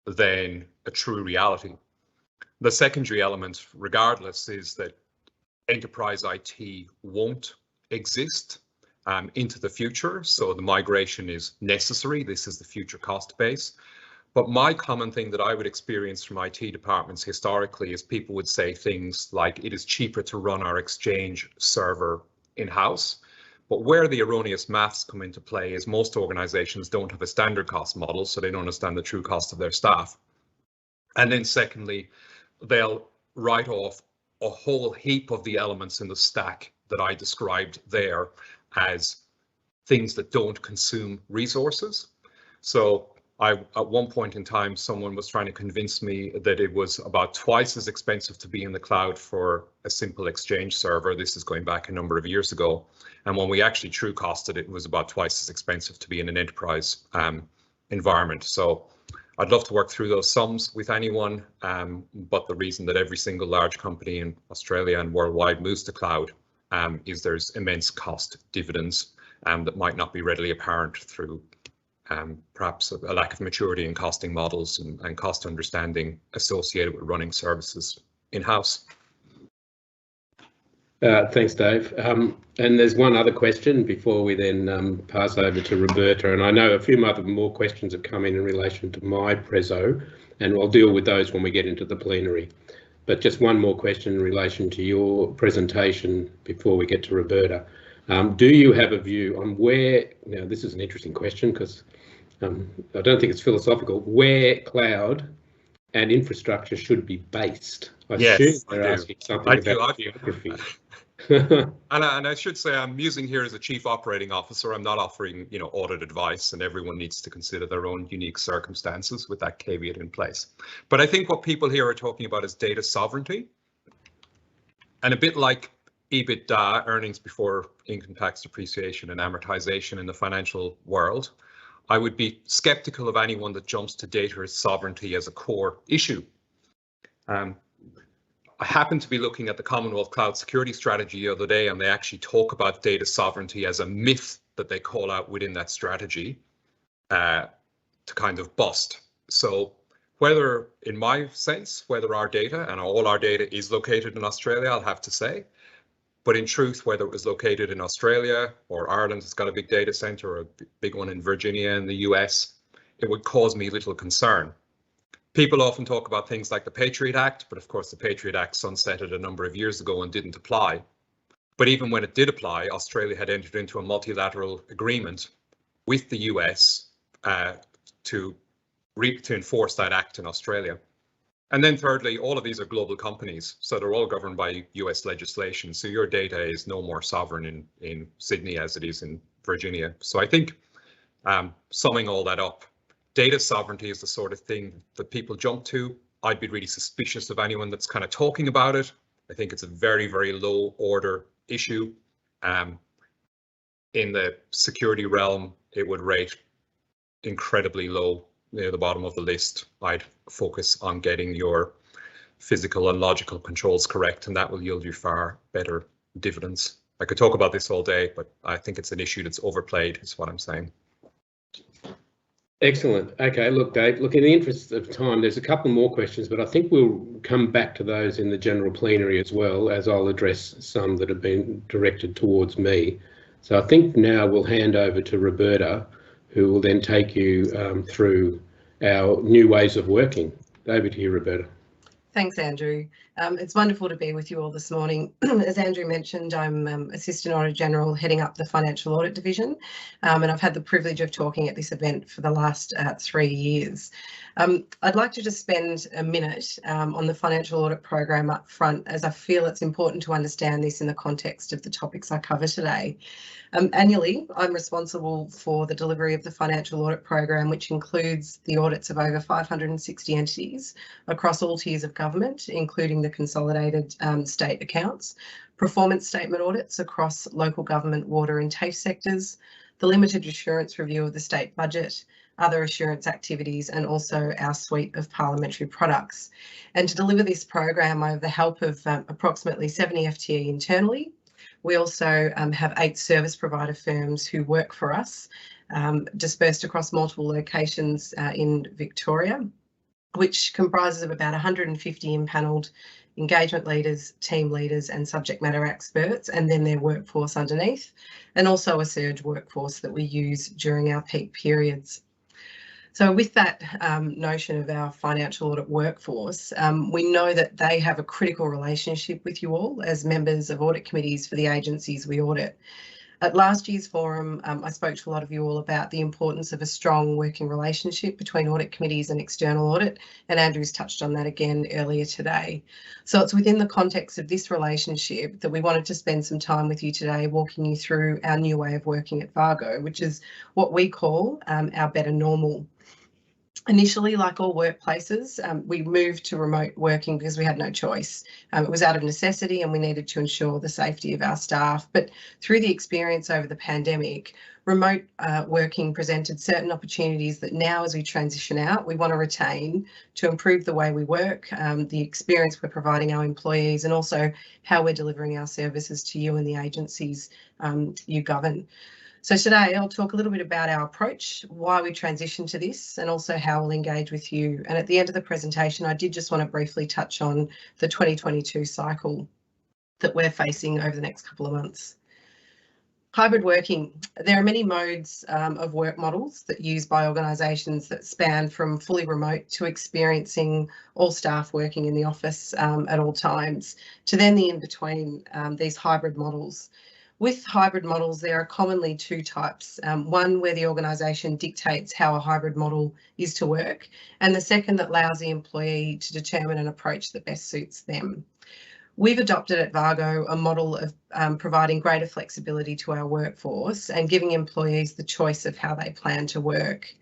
than a true reality. The secondary element, regardless, is that enterprise IT won't exist into the future. So the migration is necessary. This is the future cost base. But my common thing that I would experience from IT departments historically is people would say things like it is cheaper to run our Exchange server in-house. But where the erroneous maths come into play is most organizations don't have a standard cost model, so they don't understand the true cost of their staff. And then secondly, they'll write off a whole heap of the elements in the stack that I described there as things that don't consume resources. So at one point in time, someone was trying to convince me that it was about twice as expensive to be in the cloud for a simple Exchange server. This is going back a number of years ago. And when we actually true costed it, it was about twice as expensive to be in an enterprise environment. So I'd love to work through those sums with anyone, but the reason that every single large company in Australia and worldwide moves to cloud is there's immense cost dividends that might not be readily apparent through perhaps a lack of maturity in costing models and cost understanding associated with running services in-house. Thanks, Dave. And there's one other question before we then pass over to Roberta. And I know a few more questions have come in relation to my preso, and we'll deal with those when we get into the plenary. But just one more question in relation to your presentation before we get to Roberta. Do you have a view on where, now this is an interesting question because I don't think it's philosophical, where cloud and infrastructure should be based? I assume they're asking something about geography. And I should say I'm using here as a chief operating officer. I'm not offering, audit advice, and everyone needs to consider their own unique circumstances with that caveat in place. But I think what people here are talking about is data sovereignty. And a bit like EBITDA, earnings before income tax depreciation and amortization in the financial world, I would be skeptical of anyone that jumps to data sovereignty as a core issue. I happened to be looking at the Commonwealth Cloud Security Strategy the other day, and they actually talk about data sovereignty as a myth that they call out within that strategy to kind of bust. So whether, in my sense, whether our data, and all our data is located in Australia, I'll have to say, but in truth, whether it was located in Australia or Ireland has got a big data center, or a big one in Virginia in the US, it would cause me little concern. People often talk about things like the Patriot Act, but of course the Patriot Act sunsetted a number of years ago and didn't apply. But even when it did apply, Australia had entered into a multilateral agreement with the US to enforce that act in Australia. And then thirdly, all of these are global companies, so they're all governed by US legislation. So your data is no more sovereign in Sydney as it is in Virginia. So I think summing all that up, data sovereignty is the sort of thing that people jump to. I'd be really suspicious of anyone that's kind of talking about it. I think it's a very, very low order issue. In the security realm, it would rate incredibly low. Near the bottom of the list. I'd focus on getting your physical and logical controls correct, and that will yield you far better dividends. I could talk about this all day, but I think it's an issue that's overplayed, is what I'm saying. Excellent. Okay, look, Dave, look, in the interest of time, there's a couple more questions, but I think we'll come back to those in the general plenary as well, as I'll address some that have been directed towards me. So I think now we'll hand over to Roberta, who will then take you through our new ways of working. Over to you, Roberta. Thanks, Andrew. It's wonderful to be with you all this morning. As Andrew mentioned, I'm Assistant Auditor-General heading up the Financial Audit Division, and I've had the privilege of talking at this event for the last 3 years. I'd like to just spend a minute on the Financial Audit Program up front, as I feel it's important to understand this in the context of the topics I cover today. Annually, I'm responsible for the delivery of the Financial Audit Program, which includes the audits of over 560 entities across all tiers of government, including the consolidated state accounts, performance statement audits across local government, water and TAFE sectors, the limited assurance review of the state budget, other assurance activities, and also our suite of parliamentary products. And to deliver this program, I have the help of approximately 70 FTE internally. We also have 8 service provider firms who work for us, dispersed across multiple locations in Victoria, which comprises of about 150 impanelled engagement leaders, team leaders and subject matter experts, and then their workforce underneath, and also a surge workforce that we use during our peak periods. So with that notion of our financial audit workforce, we know that they have a critical relationship with you all as members of audit committees for the agencies we audit. At last year's forum, I spoke to a lot of you all about the importance of a strong working relationship between audit committees and external audit, and Andrew's touched on that again earlier today. So it's within the context of this relationship that we wanted to spend some time with you today walking you through our new way of working at VAGO, which is what we call our better normal. Initially, like all workplaces, we moved to remote working because we had no choice. It was out of necessity and we needed to ensure the safety of our staff. But through the experience over the pandemic, remote working presented certain opportunities that now, as we transition out, we want to retain to improve the way we work, the experience we're providing our employees, and also how we're delivering our services to you and the agencies you govern. So today I'll talk a little bit about our approach, why we transitioned to this, and also how we'll engage with you. And at the end of the presentation, I did just want to briefly touch on the 2022 cycle that we're facing over the next couple of months. Hybrid working. There are many modes of work models that are used by organisations that span from fully remote to experiencing all staff working in the office at all times, to then the in-between, these hybrid models. With hybrid models, there are commonly 2 types. One where the organisation dictates how a hybrid model is to work, and the second that allows the employee to determine an approach that best suits them. We've adopted at VAGO a model of providing greater flexibility to our workforce and giving employees the choice of how they plan to work.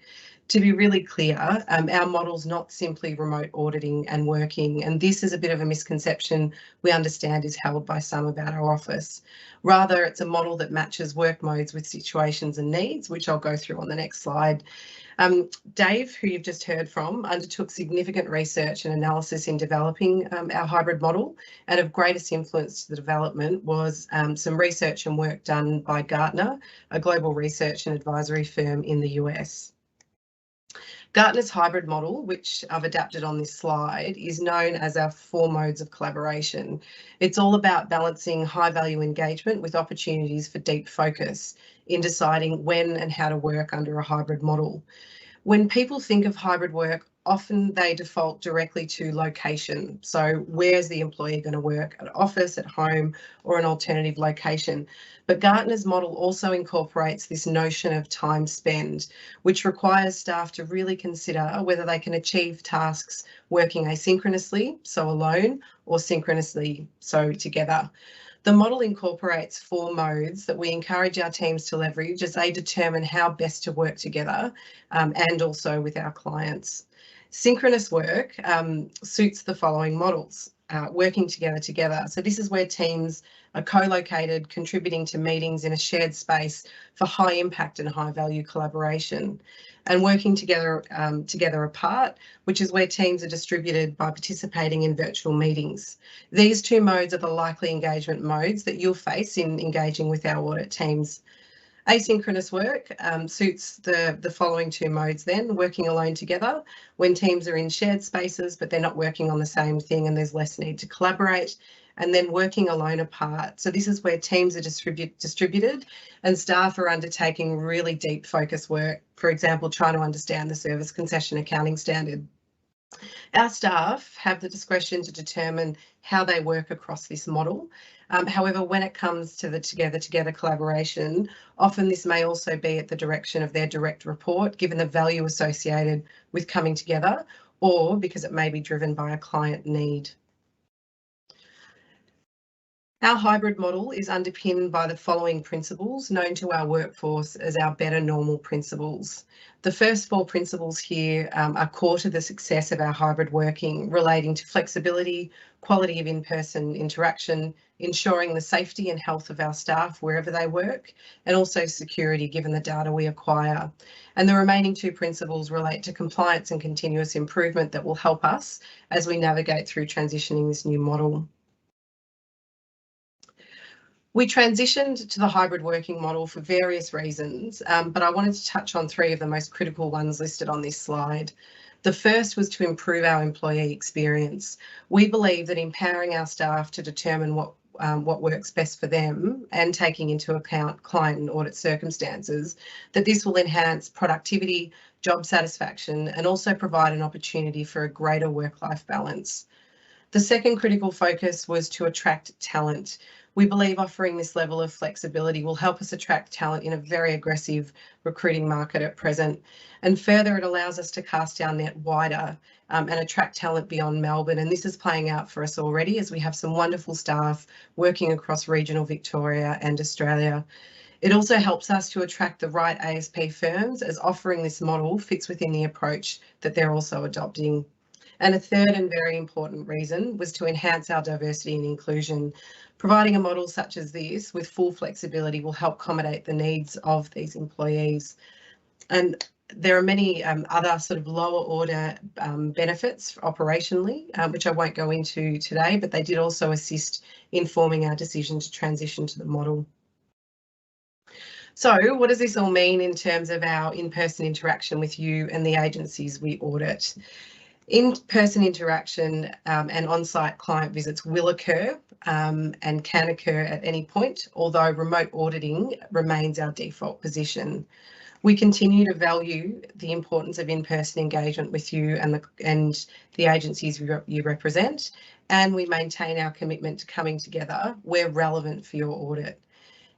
To be really clear, our model's not simply remote auditing and working, and this is a bit of a misconception we understand is held by some about our office. Rather, it's a model that matches work modes with situations and needs, which I'll go through on the next slide. Dave, who you've just heard from, undertook significant research and analysis in developing our hybrid model, and of greatest influence to the development was some research and work done by Gartner, a global research and advisory firm in the US. Gartner's hybrid model, which I've adapted on this slide, is known as our 4 modes of collaboration. It's all about balancing high value engagement with opportunities for deep focus in deciding when and how to work under a hybrid model. When people think of hybrid work, often they default directly to location. So where's the employee going to work? At office, at home, or an alternative location? But Gartner's model also incorporates this notion of time spent, which requires staff to really consider whether they can achieve tasks working asynchronously, so alone, or synchronously, so together. The model incorporates 4 modes that we encourage our teams to leverage as they determine how best to work together and also with our clients. Synchronous work suits the following models. Working together. So this is where teams are co-located, contributing to meetings in a shared space for high impact and high value collaboration. And working together apart, which is where teams are distributed by participating in virtual meetings. These 2 modes are the likely engagement modes that you'll face in engaging with our audit teams. Asynchronous work suits the following 2 modes then, working alone together when teams are in shared spaces but they're not working on the same thing and there's less need to collaborate, and then working alone apart. So this is where teams are distributed and staff are undertaking really deep focus work, for example, trying to understand the service concession accounting standard. Our staff have the discretion to determine how they work across this model. However, when it comes to the together collaboration, often this may also be at the direction of their direct report, given the value associated with coming together, or because it may be driven by a client need. Our hybrid model is underpinned by the following principles known to our workforce as our better normal principles. The first 4 principles here are core to the success of our hybrid working, relating to flexibility, quality of in-person interaction, ensuring the safety and health of our staff wherever they work, and also security given the data we acquire. And the remaining 2 principles relate to compliance and continuous improvement that will help us as we navigate through transitioning this new model. We transitioned to the hybrid working model for various reasons, but I wanted to touch on 3 of the most critical ones listed on this slide. The first was to improve our employee experience. We believe that empowering our staff to determine what works best for them and taking into account client and audit circumstances, that this will enhance productivity, job satisfaction, and also provide an opportunity for a greater work-life balance. The second critical focus was to attract talent. We believe offering this level of flexibility will help us attract talent in a very aggressive recruiting market at present. And further, it allows us to cast our net wider and attract talent beyond Melbourne. And this is playing out for us already as we have some wonderful staff working across regional Victoria and Australia. It also helps us to attract the right ASP firms, as offering this model fits within the approach that they're also adopting. And a third and very important reason was to enhance our diversity and inclusion. Providing a model such as this with full flexibility will help accommodate the needs of these employees. And there are many other sort of lower order benefits operationally, which I won't go into today, but they did also assist in forming our decision to transition to the model. So what does this all mean in terms of our in-person interaction with you and the agencies we audit? In-person interaction and on-site client visits will occur and can occur at any point, although remote auditing remains our default position. We continue to value the importance of in-person engagement with you and the agencies you represent, and we maintain our commitment to coming together where relevant for your audit.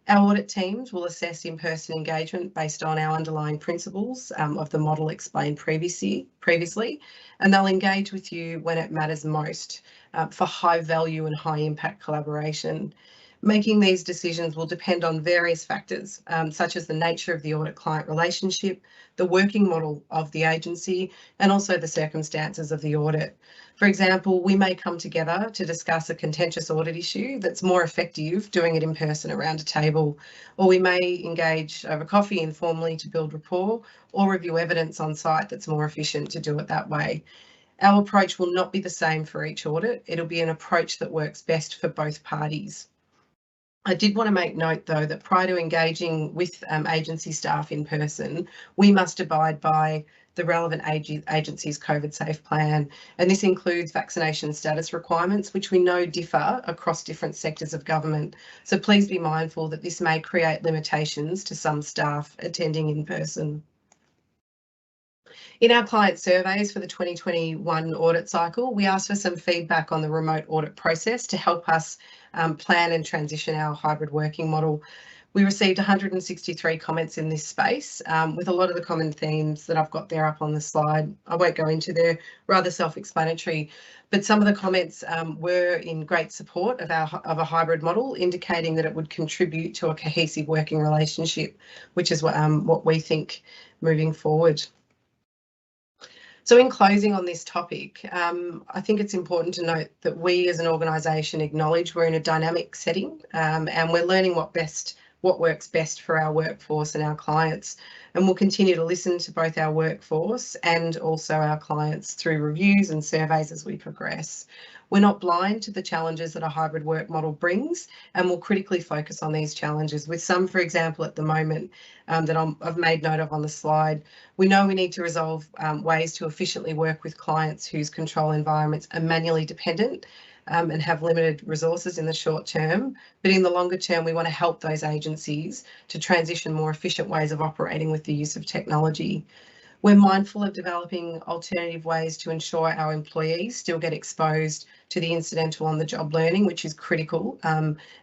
Our audit teams will assess in-person engagement based on our underlying principles of the model explained previously, and they'll engage with you when it matters most for high value and high impact collaboration. Making these decisions will depend on various factors, such as the nature of the audit-client relationship, the working model of the agency, and also the circumstances of the audit. For example, we may come together to discuss a contentious audit issue that's more effective doing it in person around a table, or we may engage over coffee informally to build rapport, or review evidence on site that's more efficient to do it that way. Our approach will not be the same for each audit. It'll be an approach that works best for both parties. I did want to make note, though, that prior to engaging with agency staff in person, we must abide by the relevant agency's COVID safe plan, and this includes vaccination status requirements, which we know differ across different sectors of government. So please be mindful that this may create limitations to some staff attending in person. In our client surveys for the 2021 audit cycle, we asked for some feedback on the remote audit process to help us plan and transition our hybrid working model. We received 163 comments in this space, with a lot of the common themes that I've got there up on the slide. I won't go into, they're rather self-explanatory, but some of the comments were in great support of a hybrid model, indicating that it would contribute to a cohesive working relationship, which is what we think moving forward. So in closing on this topic, I think it's important to note that we as an organisation acknowledge we're in a dynamic setting and we're learning what works best for our workforce and our clients. And we'll continue to listen to both our workforce and also our clients through reviews and surveys as we progress. We're not blind to the challenges that a hybrid work model brings, and we'll critically focus on these challenges, with some, for example, at the moment that I've made note of on the slide. We know we need to resolve ways to efficiently work with clients whose control environments are manually dependent and have limited resources in the short term, but in the longer term, we want to help those agencies to transition more efficient ways of operating with the use of technology. We're mindful of developing alternative ways to ensure our employees still get exposed to the incidental on-the-job learning, which is critical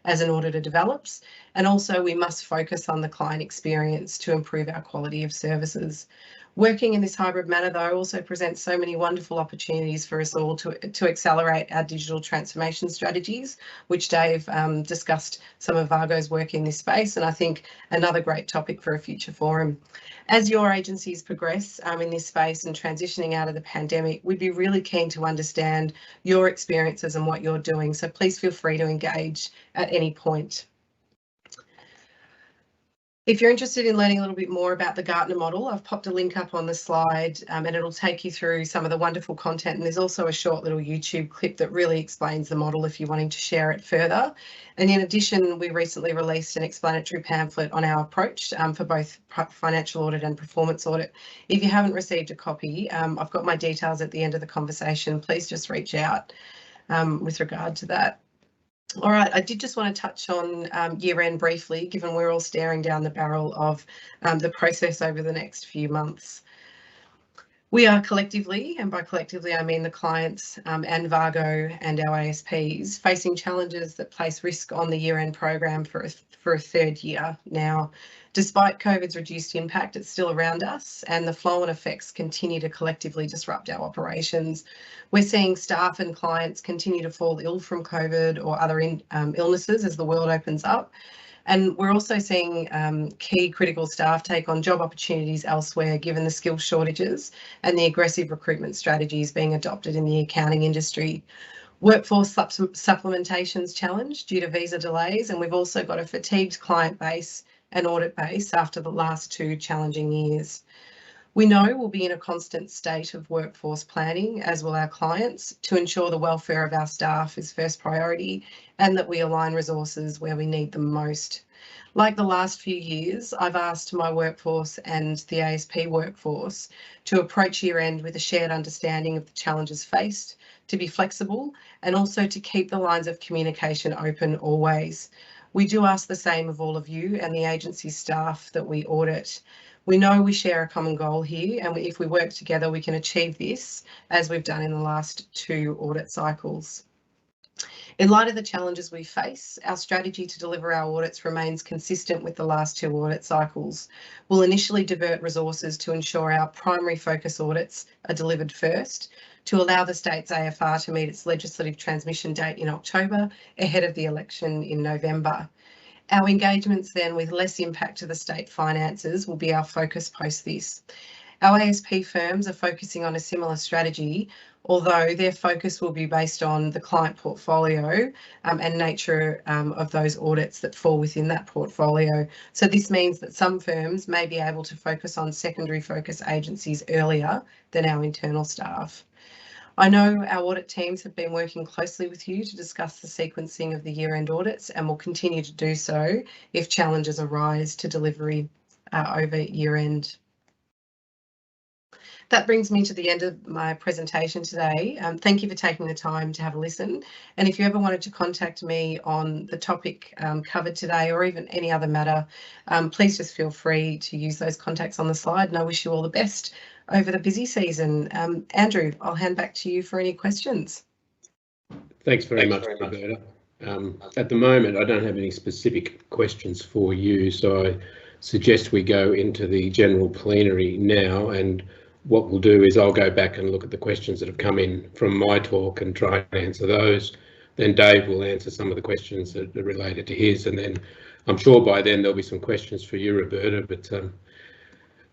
as an auditor develops. And also we must focus on the client experience to improve our quality of services. Working in this hybrid manner, though, also presents so many wonderful opportunities for us all to accelerate our digital transformation strategies, which Dave discussed some of VAGO's work in this space, and I think another great topic for a future forum. As your agencies progress in this space and transitioning out of the pandemic, we'd be really keen to understand your experiences and what you're doing, so please feel free to engage at any point. If you're interested in learning a little bit more about the Gartner model, I've popped a link up on the slide and it'll take you through some of the wonderful content. And there's also a short little YouTube clip that really explains the model if you're wanting to share it further. And in addition, we recently released an explanatory pamphlet on our approach for both financial audit and performance audit. If you haven't received a copy, I've got my details at the end of the conversation. Please just reach out with regard to that. All right, I did just want to touch on year end briefly, given we're all staring down the barrel of the process over the next few months. We are collectively, and by collectively I mean the clients and VAGO and our ASPs, facing challenges that place risk on the year end program for a third year now. Despite COVID's reduced impact, it's still around us and the flow-on effects continue to collectively disrupt our operations. We're seeing staff and clients continue to fall ill from COVID or other illnesses as the world opens up. And we're also seeing key critical staff take on job opportunities elsewhere, given the skill shortages and the aggressive recruitment strategies being adopted in the accounting industry. Workforce supplementation's challenged due to visa delays, and we've also got a fatigued client base and audit base after the last 2 challenging years. We know we'll be in a constant state of workforce planning, as will our clients, to ensure the welfare of our staff is first priority and that we align resources where we need them most. Like the last few years, I've asked my workforce and the ASP workforce to approach year end with a shared understanding of the challenges faced, to be flexible and also to keep the lines of communication open always. We do ask the same of all of you and the agency staff that we audit. We know we share a common goal here, and if we work together, we can achieve this as we've done in the last 2 audit cycles. In light of the challenges we face, our strategy to deliver our audits remains consistent with the last 2 audit cycles. We'll initially divert resources to ensure our primary focus audits are delivered first, to allow the state's AFR to meet its legislative transmission date in October ahead of the election in November. Our engagements then with less impact to the state finances will be our focus post this. Our ASP firms are focusing on a similar strategy, although their focus will be based on the client portfolio and nature of those audits that fall within that portfolio. So this means that some firms may be able to focus on secondary focus agencies earlier than our internal staff. I know our audit teams have been working closely with you to discuss the sequencing of the year-end audits and will continue to do so if challenges arise to delivery over year-end. That brings me to the end of my presentation today. Thank you for taking the time to have a listen. And if you ever wanted to contact me on the topic covered today or even any other matter, please just feel free to use those contacts on the slide, and I wish you all the best over the busy season. Andrew, I'll hand back to you for any questions. Thanks very much, Roberta. At the moment, I don't have any specific questions for you, so I suggest we go into the general plenary now, and what we'll do is I'll go back and look at the questions that have come in from my talk and try and answer those. Then Dave will answer some of the questions that are related to his, and then I'm sure by then there'll be some questions for you, Roberta, but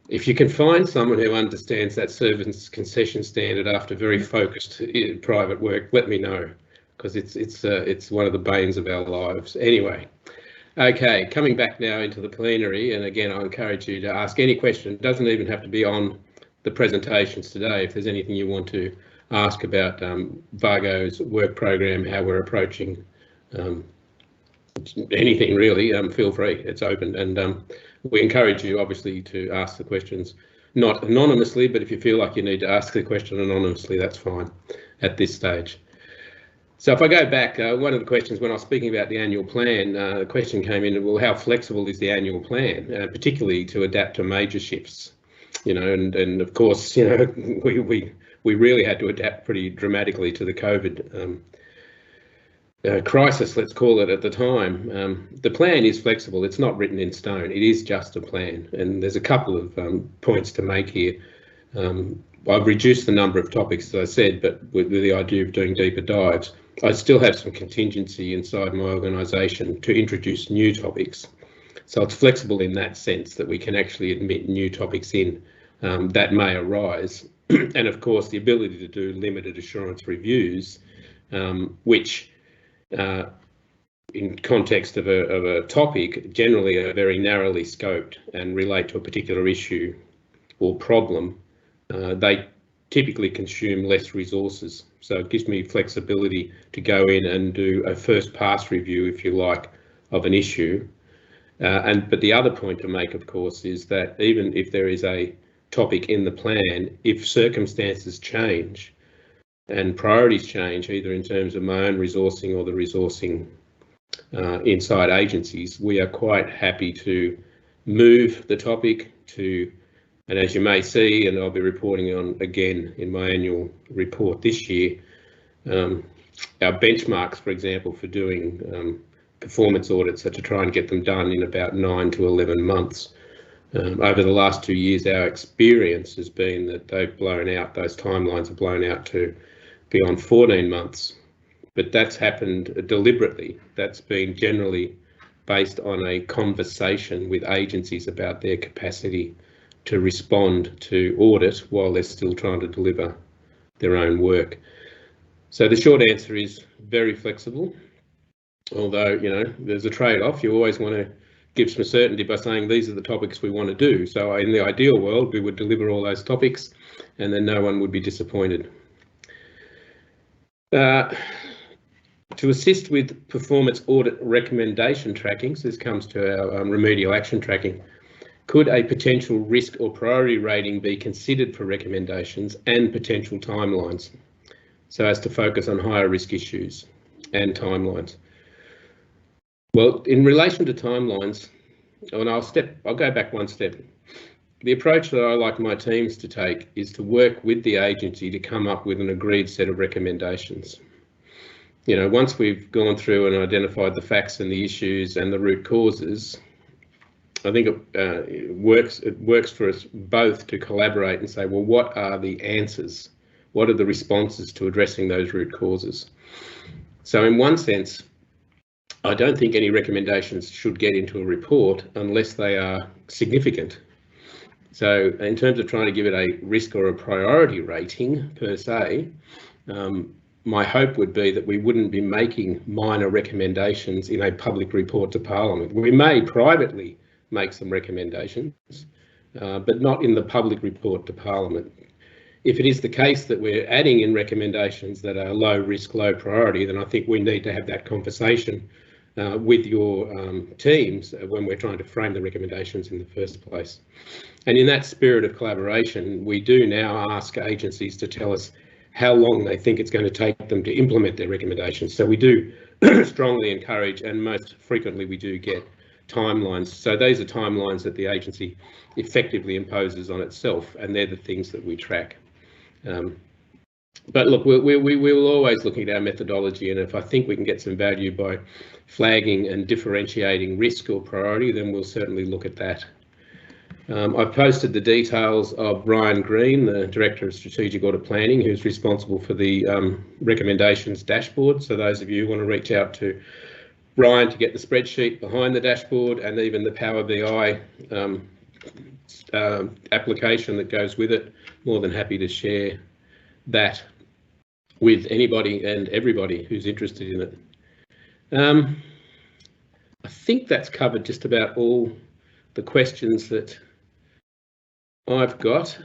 if you can find someone who understands that servants concession standard after very focused private work, let me know, because it's one of the banes of our lives. Anyway, okay, coming back now into the plenary, and again I encourage you to ask any question. It doesn't even have to be on the presentations today. If there's anything you want to ask about VAGO's work program, how we're approaching anything really, feel free, it's open, and we encourage you obviously to ask the questions, not anonymously, but if you feel like you need to ask the question anonymously, that's fine at this stage. So if I go back, one of the questions when I was speaking about the annual plan, the question came in, well, how flexible is the annual plan, particularly to adapt to major shifts? you know, and of course, you know, we really had to adapt pretty dramatically to the COVID crisis, let's call it, at the time. The plan is flexible. It's not written in stone. It is just a plan, and there's a couple of points to make here. I've reduced the number of topics, as I said, but with the idea of doing deeper dives, I still have some contingency inside my organisation to introduce new topics. So it's flexible in that sense that we can actually admit new topics in that may arise. And of course, the ability to do limited assurance reviews, which in context of a topic generally are very narrowly scoped and relate to a particular issue or problem. They typically consume less resources. So it gives me flexibility to go in and do a first pass review, if you like, of an issue. But the other point to make, of course, is that even if there is a topic in the plan, if circumstances change and priorities change, either in terms of my own resourcing or the resourcing inside agencies, we are quite happy to move the topic to, and as you may see, and I'll be reporting on again in my annual report this year, our benchmarks, for example, for doing performance audits are to try and get them done in about 9 to 11 months. Over the last 2 years, our experience has been that they've blown out, those timelines have blown out to beyond 14 months. But that's happened deliberately. That's been generally based on a conversation with agencies about their capacity to respond to audit while they're still trying to deliver their own work. So the short answer is very flexible, although, you know, there's a trade-off. You always want to give some certainty by saying these are the topics we want to do. So in the ideal world, we would deliver all those topics and then no one would be disappointed. To assist with performance audit recommendation tracking, so this comes to our remedial action tracking, could a potential risk or priority rating be considered for recommendations and potential timelines, so as to focus on higher risk issues and timelines? Well, in relation to timelines, and I'll go back one step. The approach that I like my teams to take is to work with the agency to come up with an agreed set of recommendations. You know, once we've gone through and identified the facts and the issues and the root causes, I think it works for us both to collaborate and say, well, what are the answers? What are the responses to addressing those root causes? So in one sense, I don't think any recommendations should get into a report unless they are significant. So in terms of trying to give it a risk or a priority rating per se, my hope would be that we wouldn't be making minor recommendations in a public report to Parliament. We may privately make some recommendations, but not in the public report to Parliament. If it is the case that we're adding in recommendations that are low risk, low priority, then I think we need to have that conversation with your teams when we're trying to frame the recommendations in the first place. And in that spirit of collaboration, we do now ask agencies to tell us how long they think it's going to take them to implement their recommendations. So we do strongly encourage, and most frequently we do get timelines. So those are timelines that the agency effectively imposes on itself, and they're the things that we track. But look, we'll always looking at our methodology, and if I think we can get some value by flagging and differentiating risk or priority, then we'll certainly look at that. I've posted the details of Ryan Green, the Director of Strategic Audit Planning, who's responsible for the recommendations dashboard. So those of you who want to reach out to Ryan to get the spreadsheet behind the dashboard and even the Power BI application that goes with it, more than happy to share that with anybody and everybody who's interested in it. I think that's covered just about all the questions that I've got.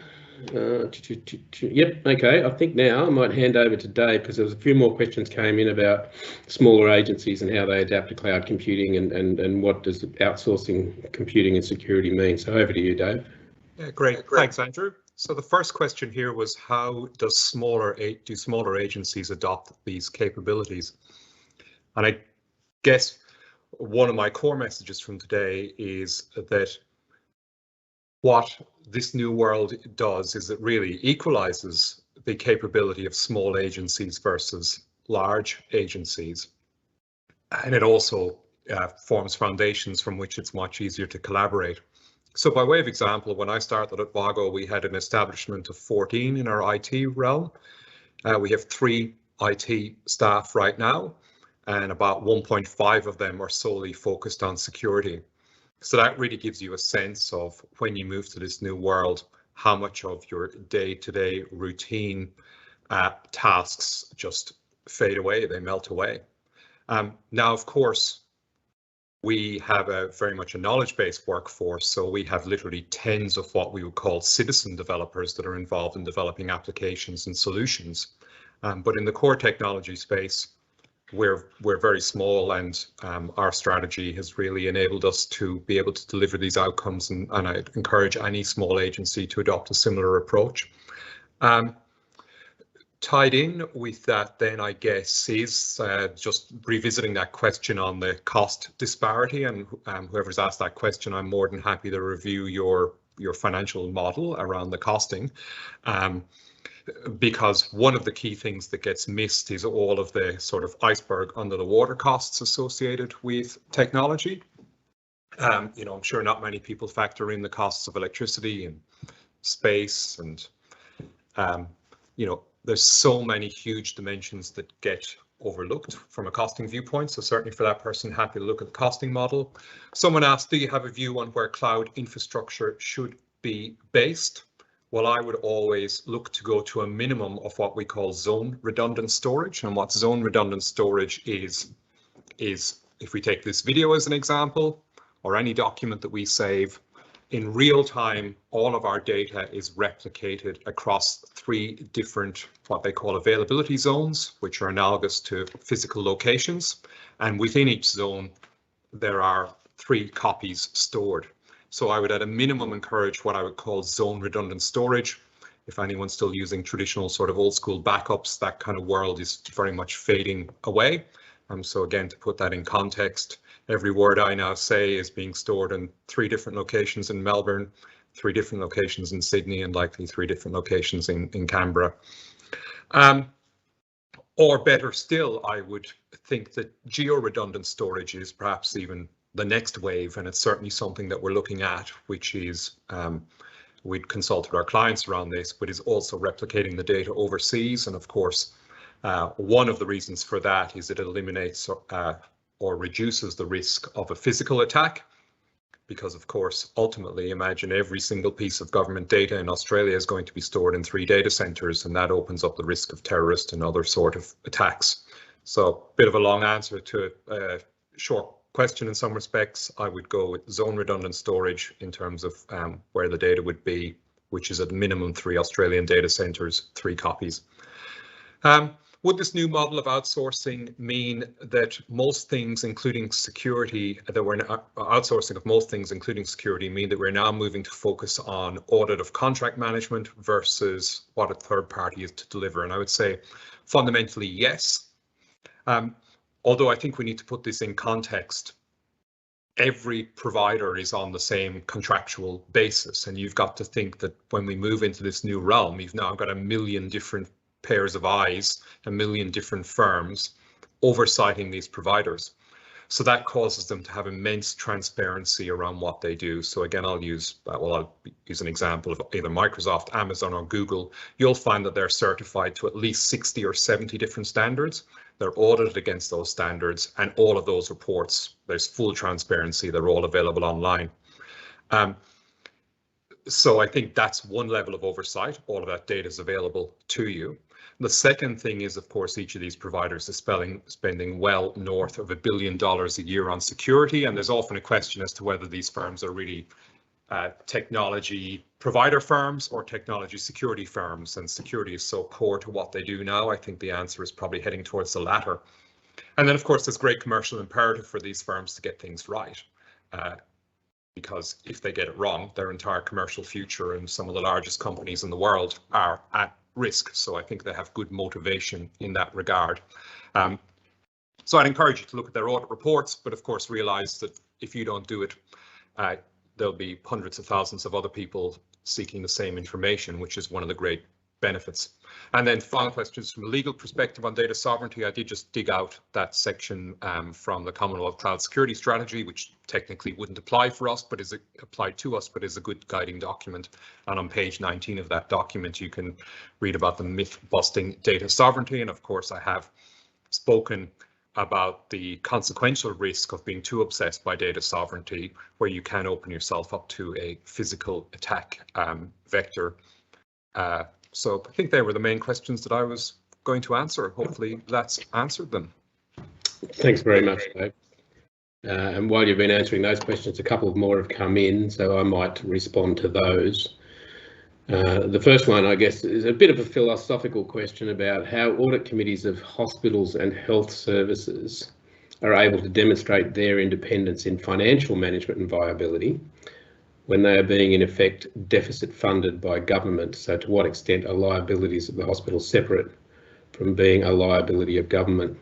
Yep, okay, I think now I might hand over to Dave, because there was a few more questions came in about smaller agencies and how they adapt to cloud computing and what does outsourcing computing and security mean. So over to you, Dave. Yeah, great. Thanks, Andrew. So the first question here was, how do smaller agencies adopt these capabilities? And I guess one of my core messages from today is that what this new world does is it really equalizes the capability of small agencies versus large agencies. And it also forms foundations from which it's much easier to collaborate. So by way of example, when I started at VAGO, we had an establishment of 14 in our IT realm. We have 3 IT staff right now, and about 1.5 of them are solely focused on security. So that really gives you a sense of, when you move to this new world, how much of your day-to-day routine tasks just fade away, they melt away. Now, of course, we have very much a knowledge-based workforce, so we have literally tens of what we would call citizen developers that are involved in developing applications and solutions. But in the core technology space, we're very small, and our strategy has really enabled us to be able to deliver these outcomes, and I'd encourage any small agency to adopt a similar approach. Tied in with that then, I guess, is just revisiting that question on the cost disparity, and whoever's asked that question, I'm more than happy to review your financial model around the costing. Because one of the key things that gets missed is all of the sort of iceberg under the water costs associated with technology. You know, I'm sure not many people factor in the costs of electricity and space, and you know, there's so many huge dimensions that get overlooked from a costing viewpoint. So certainly for that person, happy to look at the costing model. Someone asked, do you have a view on where cloud infrastructure should be based? Well, I would always look to go to a minimum of what we call zone redundant storage. And what zone redundant storage is if we take this video as an example, or any document that we save, in real time, all of our data is replicated across 3 different, what they call availability zones, which are analogous to physical locations. And within each zone, there are 3 copies stored. So I would at a minimum encourage what I would call zone redundant storage. If anyone's still using traditional sort of old school backups, that kind of world is very much fading away. So again, to put that in context, every word I now say is being stored in 3 different locations in Melbourne, 3 different locations in Sydney, and likely 3 different locations in Canberra. Or better still, I would think that geo-redundant storage is perhaps even the next wave, and it's certainly something that we're looking at, which is we'd consulted our clients around this, but is also replicating the data overseas. And of course, one of the reasons for that is it eliminates or reduces the risk of a physical attack, because of course, ultimately, imagine every single piece of government data in Australia is going to be stored in 3 data centres, and that opens up the risk of terrorist and other sort of attacks. So a bit of a long answer to a short question in some respects. I would go with zone redundant storage in terms of where the data would be, which is at minimum 3 Australian data centres, 3 copies. Would this new model of outsourcing mean that most things, including security, that we're outsourcing of most things, including security, mean that we're now moving to focus on audit of contract management versus what a third party is to deliver? And I would say fundamentally, yes. Although I think we need to put this in context. Every provider is on the same contractual basis, and you've got to think that when we move into this new realm, you've now got a million different pairs of eyes, a million different firms oversighting these providers. So that causes them to have immense transparency around what they do. So again, I'll use an example of either Microsoft, Amazon, or Google. You'll find that they're certified to at least 60 or 70 different standards. They're audited against those standards, and all of those reports, there's full transparency. They're all available online. So I think that's one level of oversight. All of that data is available to you. The second thing is, of course, each of these providers is spending well north of $1 billion a year on security. And there's often a question as to whether these firms are really technology provider firms or technology security firms. And security is so core to what they do now. I think the answer is probably heading towards the latter. And then, of course, there's great commercial imperative for these firms to get things right. Because if they get it wrong, their entire commercial future and some of the largest companies in the world are at risk. So I think they have good motivation in that regard. So I'd encourage you to look at their audit reports, but of course realize that if you don't do it, there'll be hundreds of thousands of other people seeking the same information, which is one of the great benefits. And then final questions from a legal perspective on data sovereignty. I did just dig out that section from the Commonwealth Cloud Security Strategy, which technically wouldn't apply for us, but is applied to us, but is a good guiding document. And on page 19 of that document, you can read about the myth-busting data sovereignty. And of course, I have spoken about the consequential risk of being too obsessed by data sovereignty, where you can open yourself up to a physical attack vector. So I think they were the main questions that I was going to answer. Hopefully that's answered them. Thanks very much, Dave. And while you've been answering those questions, a couple more have come in, so I might respond to those. The first one, I guess, is a bit of a philosophical question about how audit committees of hospitals and health services are able to demonstrate their independence in financial management and viability when they are being, in effect, deficit funded by government. So to what extent are liabilities of the hospital separate from being a liability of government?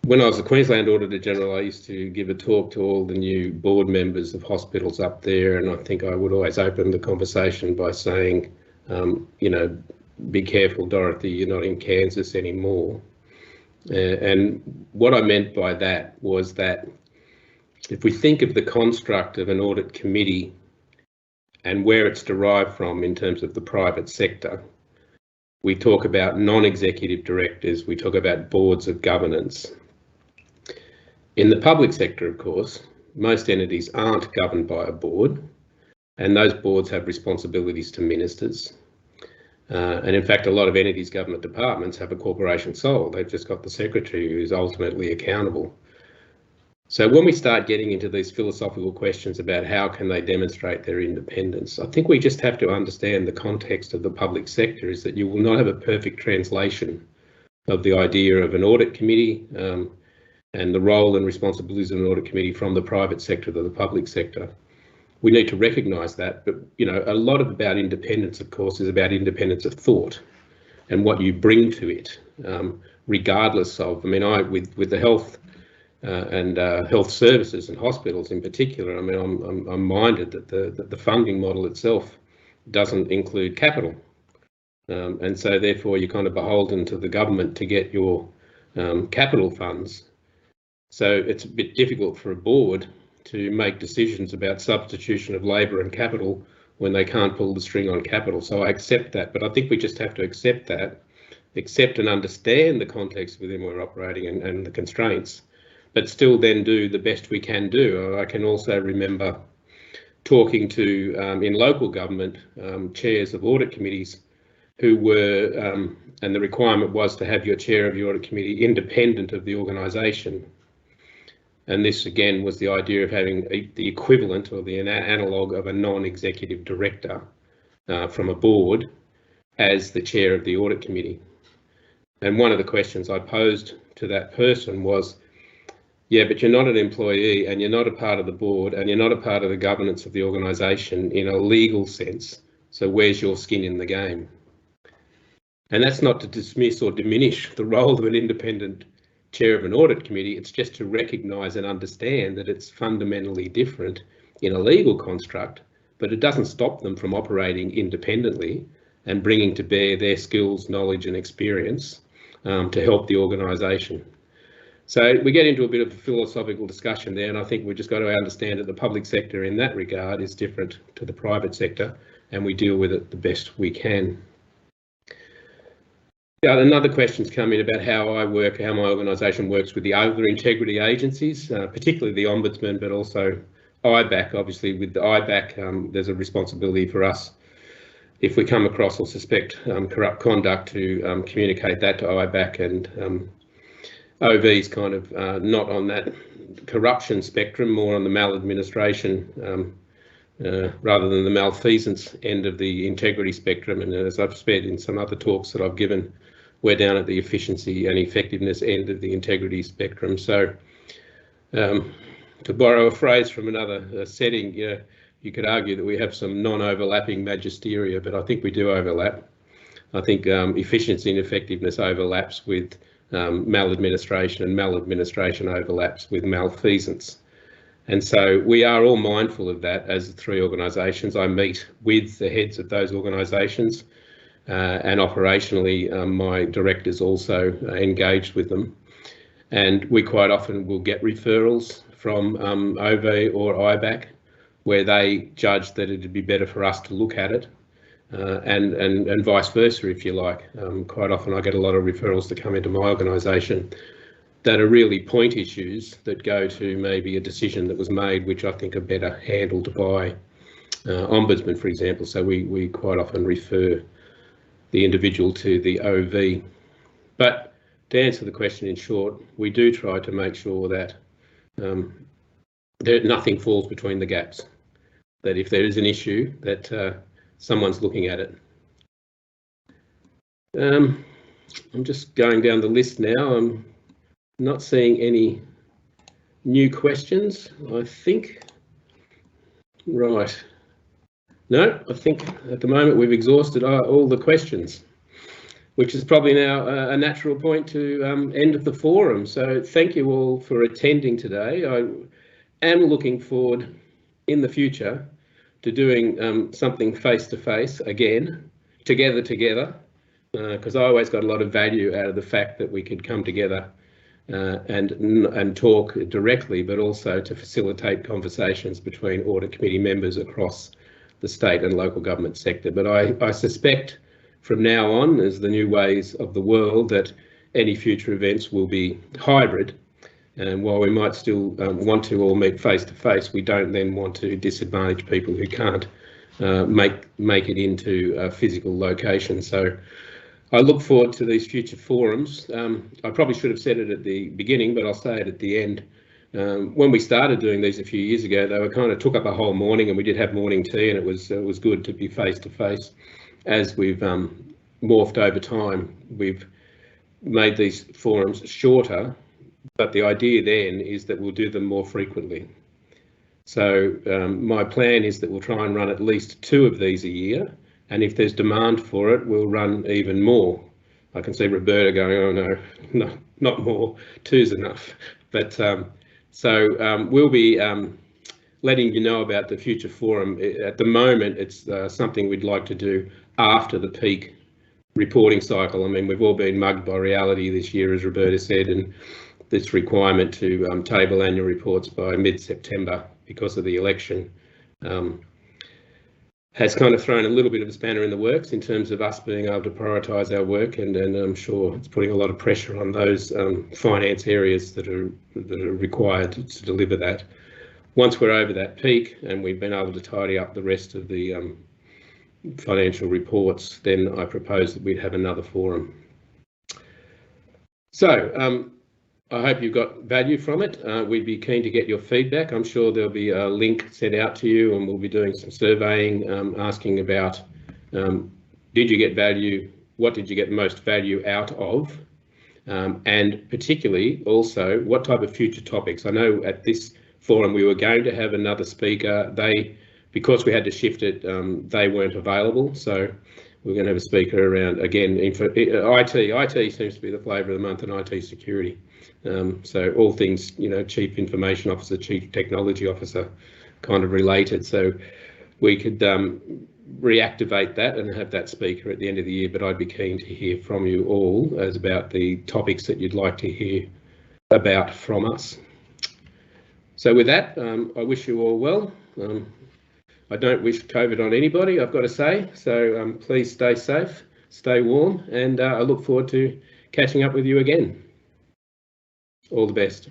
When I was the Queensland Auditor-General, I used to give a talk to all the new board members of hospitals up there, and I think I would always open the conversation by saying, you know, be careful, Dorothy, you're not in Kansas anymore. And what I meant by that was that if we think of the construct of an audit committee and where it's derived from in terms of the private sector, we talk about non-executive directors, we talk about boards of governance. In the public sector, of course, most entities aren't governed by a board, and those boards have responsibilities to ministers. And in fact, a lot of entities, government departments have a corporation soul. They've just got the secretary who's ultimately accountable. So when we start getting into these philosophical questions about how can they demonstrate their independence, I think we just have to understand the context of the public sector is that you will not have a perfect translation of the idea of an audit committee and the role and responsibilities of an audit committee from the private sector to the public sector. We need to recognise that, but you know, a lot about independence, of course, is about independence of thought and what you bring to it, regardless of. I mean, with the health and health services and hospitals in particular, I mean, I'm minded that the funding model itself doesn't include capital, and so therefore you're kind of beholden to the government to get your capital funds. So it's a bit difficult for a board to make decisions about substitution of labour and capital when they can't pull the string on capital. So I accept that, but I think we just have to accept and understand the context within we're operating and the constraints, but still then do the best we can do. I can also remember talking to, in local government, chairs of audit committees who were, and the requirement was to have your chair of your audit committee independent of the organisation. And this again was the idea of having the equivalent or the analogue of a non-executive director from a board as the chair of the audit committee. And one of the questions I posed to that person was, yeah, but you're not an employee and you're not a part of the board and you're not a part of the governance of the organisation in a legal sense. So where's your skin in the game? And that's not to dismiss or diminish the role of an independent chair of an audit committee. It's just to recognise and understand that it's fundamentally different in a legal construct, but it doesn't stop them from operating independently and bringing to bear their skills, knowledge and experience to help the organisation. So we get into a bit of a philosophical discussion there, and I think we've just got to understand that the public sector in that regard is different to the private sector, and we deal with it the best we can. Another question's come in about how I work, how my organisation works with the other integrity agencies, particularly the Ombudsman, but also IBAC. Obviously, with the IBAC, there's a responsibility for us, if we come across or suspect corrupt conduct, to communicate that to IBAC, and OV's kind of not on that corruption spectrum, more on the maladministration rather than the malfeasance end of the integrity spectrum. And as I've said in some other talks that I've given, we're down at the efficiency and effectiveness end of the integrity spectrum. So to borrow a phrase from another setting, you could argue that we have some non-overlapping magisteria, but I think we do overlap. I think efficiency and effectiveness overlaps with maladministration, and maladministration overlaps with malfeasance. And so we are all mindful of that as the three organisations. I meet with the heads of those organisations, and operationally my directors also engaged with them. And we quite often will get referrals from OV or IBAC where they judge that it'd be better for us to look at it, and vice versa, if you like. Quite often I get a lot of referrals that come into my organisation that are really point issues that go to maybe a decision that was made, which I think are better handled by Ombudsman, for example. So we quite often refer the individual to the OV. But to answer the question in short, we do try to make sure that nothing falls between the gaps, that if there is an issue, that someone's looking at it. I'm just going down the list now. I'm not seeing any new questions, I think. Right. No, I think at the moment we've exhausted all the questions, which is probably now a natural point to end the forum. So thank you all for attending today. I am looking forward in the future to doing something face-to-face again, together, because I always got a lot of value out of the fact that we could come together and talk directly, but also to facilitate conversations between audit committee members across the state and local government sector. But I suspect from now on, as the new ways of the world, that any future events will be hybrid. And while we might still want to all meet face to face, we don't then want to disadvantage people who can't make it into a physical location. So I look forward to these future forums. I probably should have said it at the beginning, but I'll say it at the end. When we started doing these a few years ago, they were kind of took up a whole morning, and we did have morning tea, and it was good to be face to face. As we've morphed over time, we've made these forums shorter, but the idea then is that we'll do them more frequently. So my plan is that we'll try and run at least 2 of these a year. And if there's demand for it, we'll run even more. I can see Roberta going, oh no, not more, 2's enough. But we'll be letting you know about the future forum. At the moment, it's something we'd like to do after the peak reporting cycle. I mean, we've all been mugged by reality this year, as Roberta said, and this requirement to table annual reports by mid-September because of the election has kind of thrown a little bit of a spanner in the works in terms of us being able to prioritise our work, and I'm sure it's putting a lot of pressure on those finance areas that are required to deliver that. Once we're over that peak and we've been able to tidy up the rest of the financial reports, then I propose that we'd have another forum. So I hope you've got value from it. We'd be keen to get your feedback. I'm sure there'll be a link sent out to you, and we'll be doing some surveying, asking about did you get value, what did you get most value out of, and particularly also what type of future topics. I know at this forum we were going to have another speaker. Because we had to shift it, they weren't available, so we're going to have a speaker around, again, IT. IT seems to be the flavour of the month, and IT security. So all things, Chief Information Officer, Chief Technology Officer, kind of related. So we could reactivate that and have that speaker at the end of the year, but I'd be keen to hear from you all as about the topics that you'd like to hear about from us. So with that, I wish you all well. I don't wish COVID on anybody, I've got to say, so please stay safe, stay warm, and I look forward to catching up with you again. All the best.